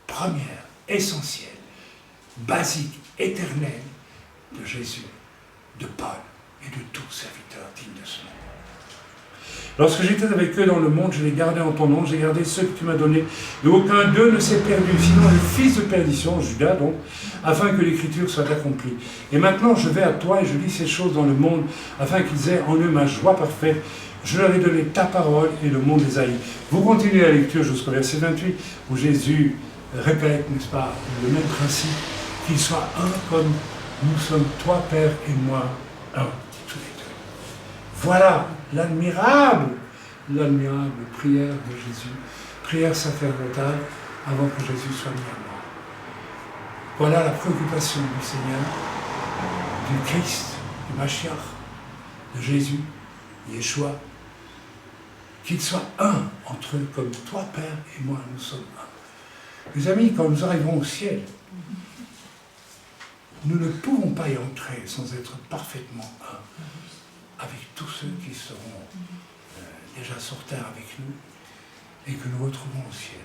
première, essentielle, basique, éternelle de Jésus, de Paul et de tout serviteur digne de ce nom. Lorsque j'étais avec eux dans le monde, je les gardais en ton nom, j'ai gardé ceux que tu m'as donnés, et aucun d'eux ne s'est perdu, sinon le fils de perdition, Judas donc, afin que l'écriture soit accomplie. Et maintenant je vais à toi et je dis ces choses dans le monde, afin qu'ils aient en eux ma joie parfaite. Je leur ai donné ta parole et le monde les haït. Vous continuez la lecture jusqu'au verset 28, où Jésus répète, n'est-ce pas, le même principe, qu'ils soient un comme nous sommes, toi, Père, et moi, un, tous les deux. Voilà l'admirable prière de Jésus, prière sacerdotale avant que Jésus soit mis à mort. Voilà la préoccupation du Seigneur, du Christ, du Mashiach, de Jésus, Yeshua, qu'ils soient un entre eux, comme toi, Père, et moi, nous sommes un. Mes amis, quand nous arriverons au ciel, nous ne pouvons pas y entrer sans être parfaitement un avec tous ceux qui seront déjà sur terre avec nous et que nous retrouvons au ciel.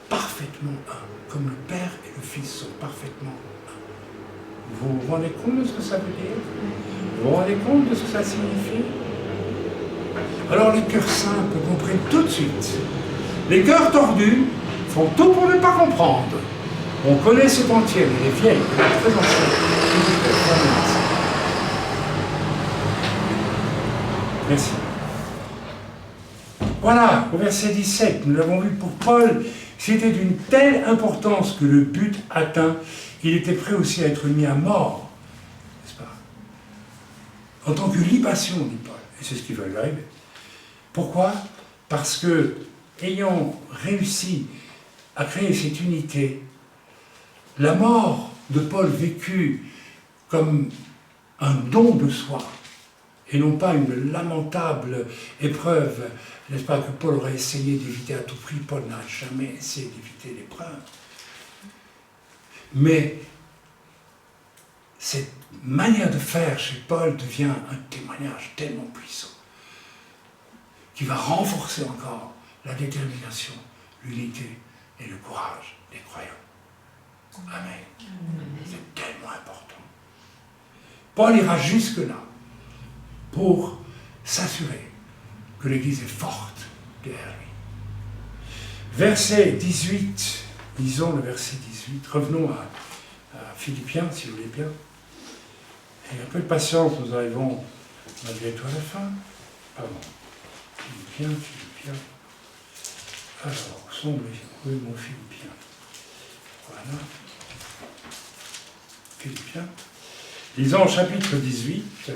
Parfaitement un, comme le Père et le Fils sont parfaitement un. Vous vous rendez compte de ce que ça veut dire? Vous vous rendez compte de ce que ça signifie? Alors les cœurs simples comprennent tout de suite. Les cœurs tordus font tout pour ne pas comprendre. On connaît cette entière, elle est vieille, elle est très ancienne. Merci. Voilà, au verset 17, nous l'avons vu pour Paul, c'était d'une telle importance que le but atteint, il était prêt aussi à être mis à mort, n'est-ce pas? En tant que libation, dit Paul, et c'est ce qui va lui arriver. Pourquoi? Parce que, ayant réussi à créer cette unité, la mort de Paul vécue comme un don de soi, et non pas une lamentable épreuve, n'est-ce pas, que Paul aurait essayé d'éviter à tout prix. Paul n'a jamais essayé d'éviter l'épreuve. Mais cette manière de faire chez Paul devient un témoignage tellement puissant qui va renforcer encore la détermination, l'unité et le courage des croyants. Amen. C'est tellement important. Paul ira jusque-là pour s'assurer que l'Église est forte derrière lui. Verset 18, lisons le verset 18, revenons à Philippiens, si vous voulez bien. Et un peu de patience, nous arrivons malgré tout à la fin. Pardon. Philippiens. Alors, où est mon Philippiens? Voilà. Philippiens. Lisons au chapitre 18.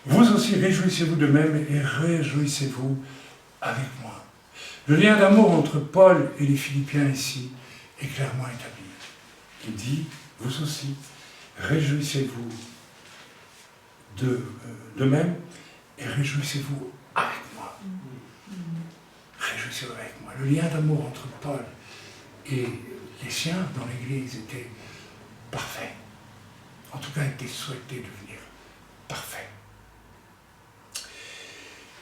Vous aussi réjouissez-vous de même et réjouissez-vous avec moi. Le lien d'amour entre Paul et les Philippiens ici est clairement établi. Il dit, vous aussi, réjouissez-vous de même et réjouissez-vous avec moi. Réjouissez-vous avec moi. Le lien d'amour entre Paul et les siens dans l'Église était parfait. En tout cas, était souhaité devenir parfait.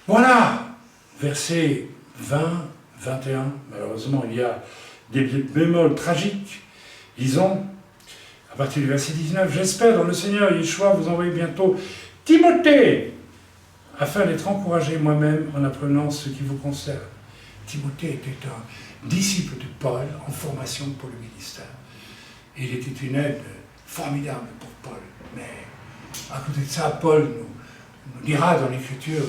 Voilà, versets 20, 21. Malheureusement, il y a des bémols tragiques. Lisons, à partir du verset 19, « J'espère dans le Seigneur Yeshua vous envoyer bientôt Timothée, afin d'être encouragé moi-même en apprenant ce qui vous concerne. » Timothée était un disciple de Paul en formation pour le ministère. Et il était une aide formidable pour Paul. Mais à côté de ça, Paul nous dira dans l'Écriture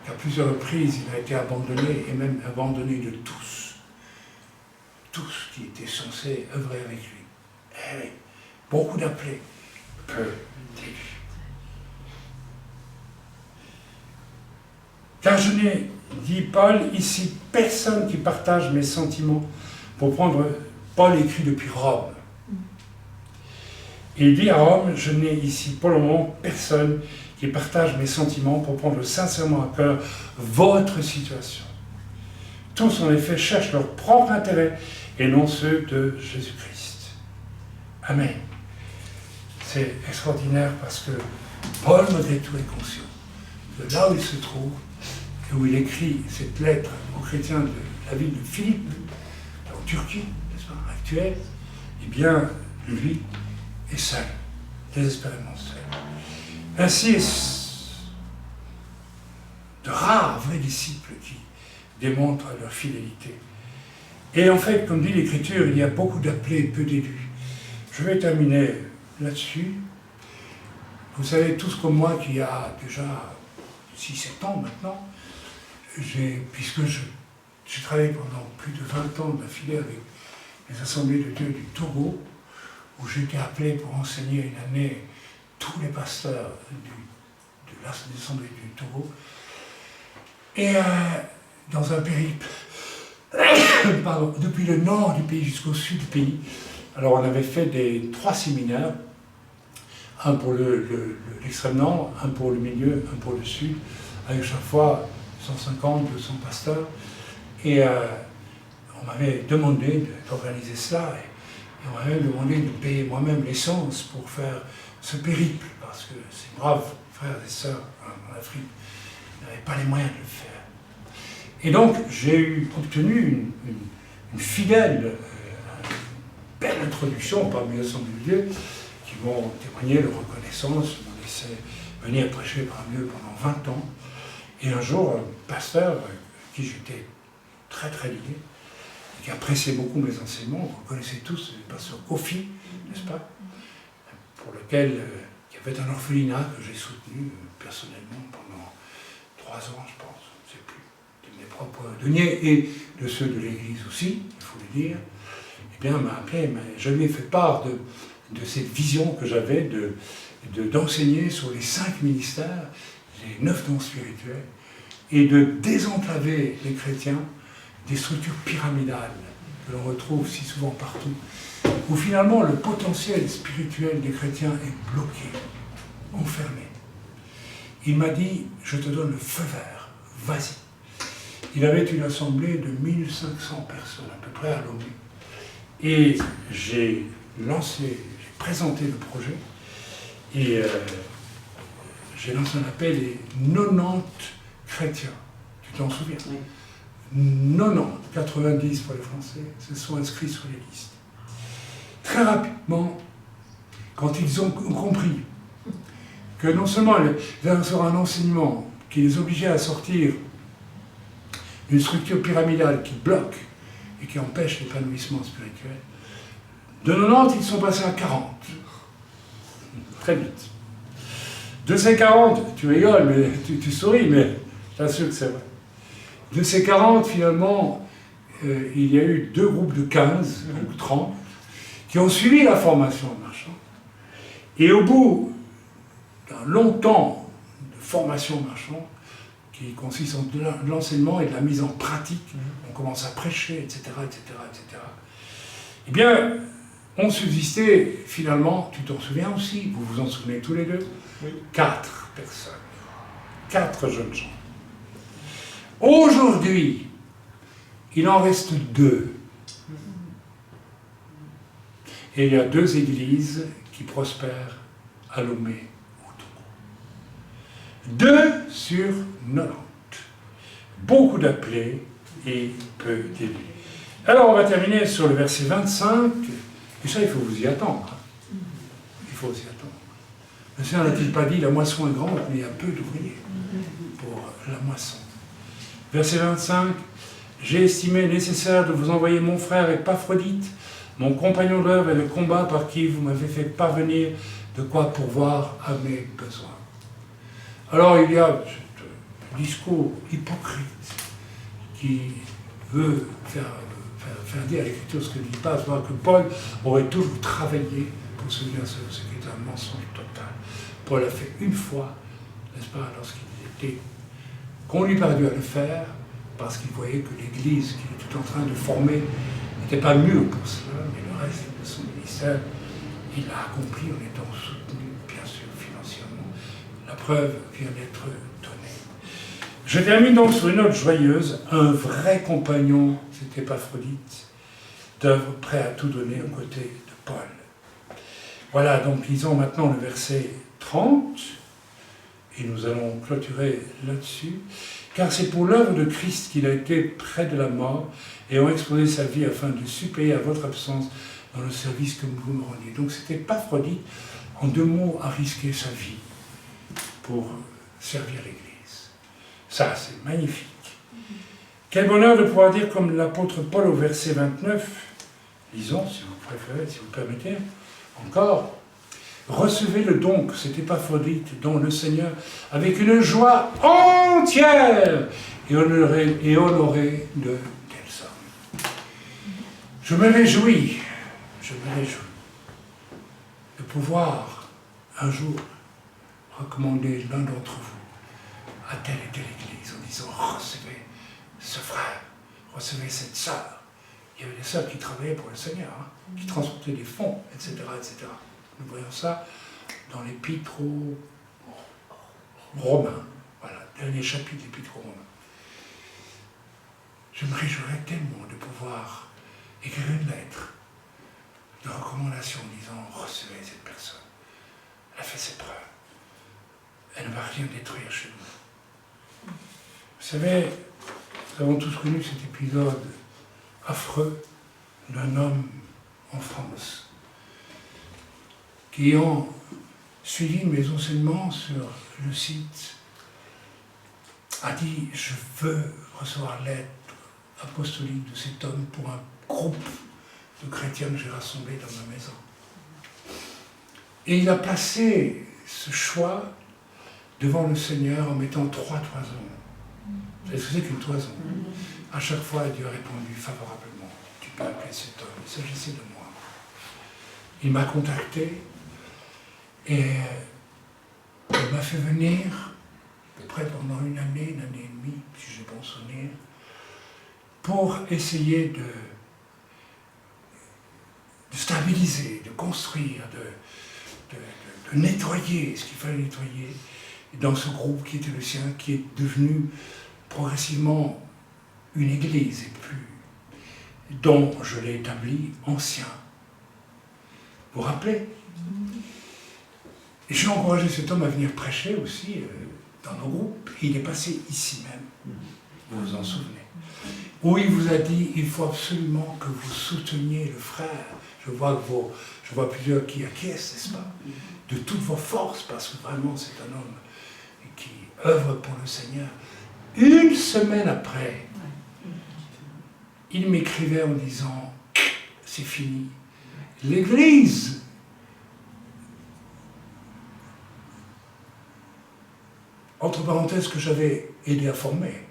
qu'à plusieurs reprises, il a été abandonné, et même abandonné de tous. Tous qui étaient censés œuvrer avec lui. Eh oui, beaucoup d'appelés, peu d'élus. Car je n'ai, dit Paul, ici personne qui partage mes sentiments. Pour prendre, Paul écrit depuis Rome. Il dit à Rome, je n'ai ici pour le moment personne qui partage mes sentiments pour prendre sincèrement à cœur votre situation. Tous, en effet, cherchent leur propre intérêt et non ceux de Jésus-Christ. Amen. C'est extraordinaire parce que Paul, malgré tout, est conscient que là où il se trouve, et où il écrit cette lettre aux chrétiens de la ville de Philippe, en Turquie, n'est-ce pas, actuelle, eh bien, lui est seul, désespérément seul. Ainsi, de rares vrais disciples qui démontrent leur fidélité. Et en fait, comme dit l'Écriture, il y a beaucoup d'appelés et peu d'élus. Je vais terminer là-dessus. Vous savez tous comme moi qu'il y a déjà 6-7 ans maintenant, puisque j'ai travaillé pendant plus de 20 ans d'affilée avec les Assemblées de Dieu du Togo, où j'ai été appelé pour enseigner une année tous les pasteurs de l'Assemblée du Togo, et dans un périple, depuis le nord du pays jusqu'au sud du pays. Alors on avait fait 3 séminaires, un pour l'extrême nord, un pour le milieu, un pour le sud, avec chaque fois 150, 200 pasteurs, et on m'avait demandé d'organiser cela, et on m'avait demandé de payer moi-même l'essence pour faire ce périple, parce que ces braves frères et sœurs en Afrique n'avaient pas les moyens de le faire. Et donc, j'ai obtenu une fidèle, belle introduction parmi l'Assemblée de Dieu, qui m'ont témoigné leur reconnaissance, m'ont laissé venir prêcher parmi eux pendant 20 ans. Et un jour, un pasteur, à qui j'étais très très lié, et qui appréciait beaucoup mes enseignements, vous connaissez tous le pasteur Kofi, n'est-ce pas, pour lequel il y avait un orphelinat que j'ai soutenu personnellement pendant 3 ans, je pense, je ne sais plus, de mes propres deniers et de ceux de l'Église aussi, il faut le dire. Eh bien, m'a appelé, je lui ai fait part de cette vision que j'avais d'enseigner sur les 5 ministères, les 9 dons spirituels, et de désenclaver les chrétiens des structures pyramidales que l'on retrouve si souvent partout, où finalement le potentiel spirituel des chrétiens est bloqué, enfermé. Il m'a dit, je te donne le feu vert, vas-y. Il avait une assemblée de 1500 personnes à peu près à Lomé. Et j'ai présenté le projet, et j'ai lancé un appel et 90 chrétiens, tu t'en souviens? Oui. 90, 90 pour les Français, se sont inscrits sur les listes. Très rapidement, quand ils ont compris que non seulement ils avaient un enseignement qui les obligeait à sortir d'une structure pyramidale qui bloque et qui empêche l'épanouissement spirituel, de 90, ils sont passés à 40. Très vite. De ces 40, tu rigoles, mais tu souris, mais je t'assure que c'est vrai. De ces 40, finalement, il y a eu 2 groupes de 15 ou 30 qui ont suivi la formation de marchand. Et au bout d'un long temps de formation marchand, qui consiste en de l'enseignement et de la mise en pratique, on commence à prêcher, etc., etc., etc. Eh bien, ont subsisté, finalement, tu t'en souviens aussi, vous vous en souvenez tous les deux, oui. 4 personnes, 4 jeunes gens. Aujourd'hui, il en reste 2. Et il y a 2 églises qui prospèrent à Lomé ou Togo. 2 sur 90. Beaucoup d'appelés et peu d'élus. Alors on va terminer sur le verset 25. Et ça, il faut vous y attendre. Il faut s'y attendre. Le Seigneur n'a-t-il pas dit, la moisson est grande, mais il y a peu d'ouvriers pour la moisson. Verset 25. J'ai estimé nécessaire de vous envoyer mon frère Épaphrodite, mon compagnon d'œuvre et de combat par qui vous m'avez fait parvenir de quoi pourvoir à mes besoins. Alors il y a ce discours hypocrite qui veut faire dire à l'Écriture ce que ne dit pas, à savoir que Paul aurait toujours travaillé pour se dire ce qui est un mensonge total. Paul a fait une fois, n'est-ce pas, lorsqu'il était conduit par Dieu à le faire, parce qu'il voyait que l'Église qu'il était en train de former n'était pas mûre pour cela, mais le reste de son ministère, il l'a accompli en étant soutenu, bien sûr, financièrement. La preuve vient d'être donnée. Je termine donc sur une note joyeuse. Un vrai compagnon, c'était Épaphrodite, d'œuvre prêt à tout donner aux côtés de Paul. Voilà, donc lisons maintenant le verset 30, et nous allons clôturer là-dessus. Car c'est pour l'œuvre de Christ qu'il a été près de la mort, et ont exposé sa vie afin de suppléer à votre absence dans le service que vous me rendiez. Donc c'était Épaphrodite, en 2 mots, a risqué sa vie pour servir l'Église. Ça, c'est magnifique. Quel bonheur de pouvoir dire comme l'apôtre Paul au verset 29, lisons si vous préférez, si vous permettez, encore. Recevez le don que cet Épaphrodite dont le Seigneur, avec une joie entière, et honoré de telles sommes. Je me réjouis de pouvoir un jour recommander l'un d'entre vous à telle et telle église en disant recevez ce frère, recevez cette sœur. Il y avait des sœurs qui travaillaient pour le Seigneur, qui transportaient des fonds, etc., etc. Nous voyons ça dans l'Épître aux Romains. Voilà, dernier chapitre de l'Épître aux Romains. je me réjouirais tellement de pouvoir écrire une lettre de recommandation en disant « Recevez cette personne, elle a fait ses preuves, elle ne va rien détruire chez nous. » Vous savez, nous avons tous connu cet épisode affreux d'un homme en France qui, ayant suivi mes enseignements sur le site, a dit « Je veux recevoir l'aide apostolique de cet homme pour un groupe de chrétiens que j'ai rassemblés dans ma maison. » Et il a placé ce choix devant le Seigneur en mettant 3 toisons. Vous savez ce que c'est qu'une toison? À chaque fois, Dieu a répondu favorablement. Tu peux appeler cet homme. Il s'agissait de moi. Il m'a contacté et il m'a fait venir à peu près pendant une année et demie, si j'ai bon souvenir, pour essayer de stabiliser, de construire, de nettoyer ce qu'il fallait nettoyer dans ce groupe qui était le sien, qui est devenu progressivement une église, et plus, dont je l'ai établi ancien. Vous vous rappelez? Et j'ai encouragé cet homme à venir prêcher aussi dans nos groupes. Il est passé ici même, vous vous en souvenez, où il vous a dit, il faut absolument que vous souteniez le frère. Je vois plusieurs qui acquiescent, n'est-ce pas? De toutes vos forces, parce que vraiment c'est un homme qui œuvre pour le Seigneur. Une semaine après, il m'écrivait en disant, c'est fini. L'église entre parenthèses que j'avais aidé à former,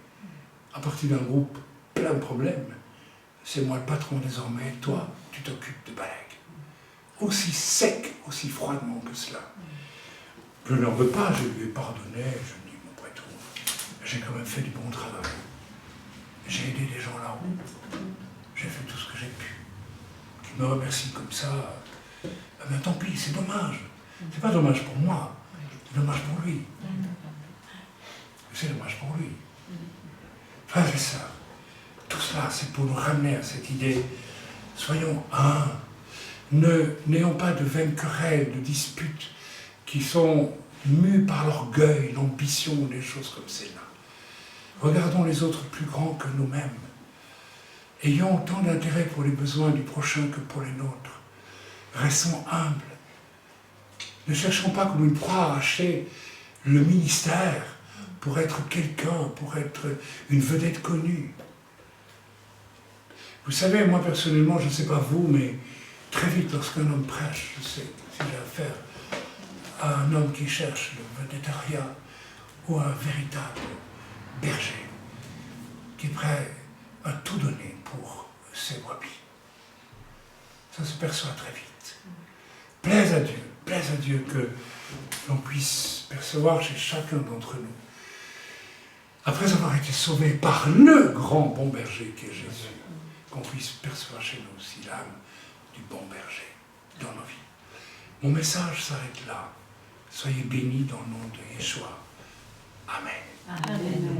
à partir d'un groupe plein de problèmes, c'est moi le patron désormais, toi, tu t'occupes de Balek. Aussi sec, aussi froidement que cela. Je n'en veux pas, je lui ai pardonné, je me dis, mon prêtre, j'ai quand même fait du bon travail. J'ai aidé des gens là-haut, j'ai fait tout ce que j'ai pu. Qu'il me remercie comme ça, ben tant pis, c'est dommage. C'est pas dommage pour moi, c'est dommage pour lui. C'est dommage pour lui. Frères et sœurs, tout cela, c'est pour nous ramener à cette idée. Soyons un. N'ayons pas de vaines querelles, de disputes qui sont mues par l'orgueil, l'ambition, des choses comme celles-là. Regardons les autres plus grands que nous-mêmes. Ayons autant d'intérêt pour les besoins du prochain que pour les nôtres. Restons humbles. Ne cherchons pas comme une proie à arracher le ministère pour être quelqu'un, pour être une vedette connue. Vous savez, moi personnellement, je ne sais pas vous, mais très vite, lorsqu'un homme prêche, je sais, si j'ai affaire à un homme qui cherche le vedettariat ou un véritable berger, qui est prêt à tout donner pour ses brebis. Ça se perçoit très vite. Plaise à Dieu que l'on puisse percevoir chez chacun d'entre nous, après avoir été sauvé par le grand bon berger qui est Jésus, qu'on puisse percevoir chez nous aussi l'âme du bon berger dans nos vies. Mon message s'arrête là. Soyez bénis dans le nom de Yeshua. Amen. Amen.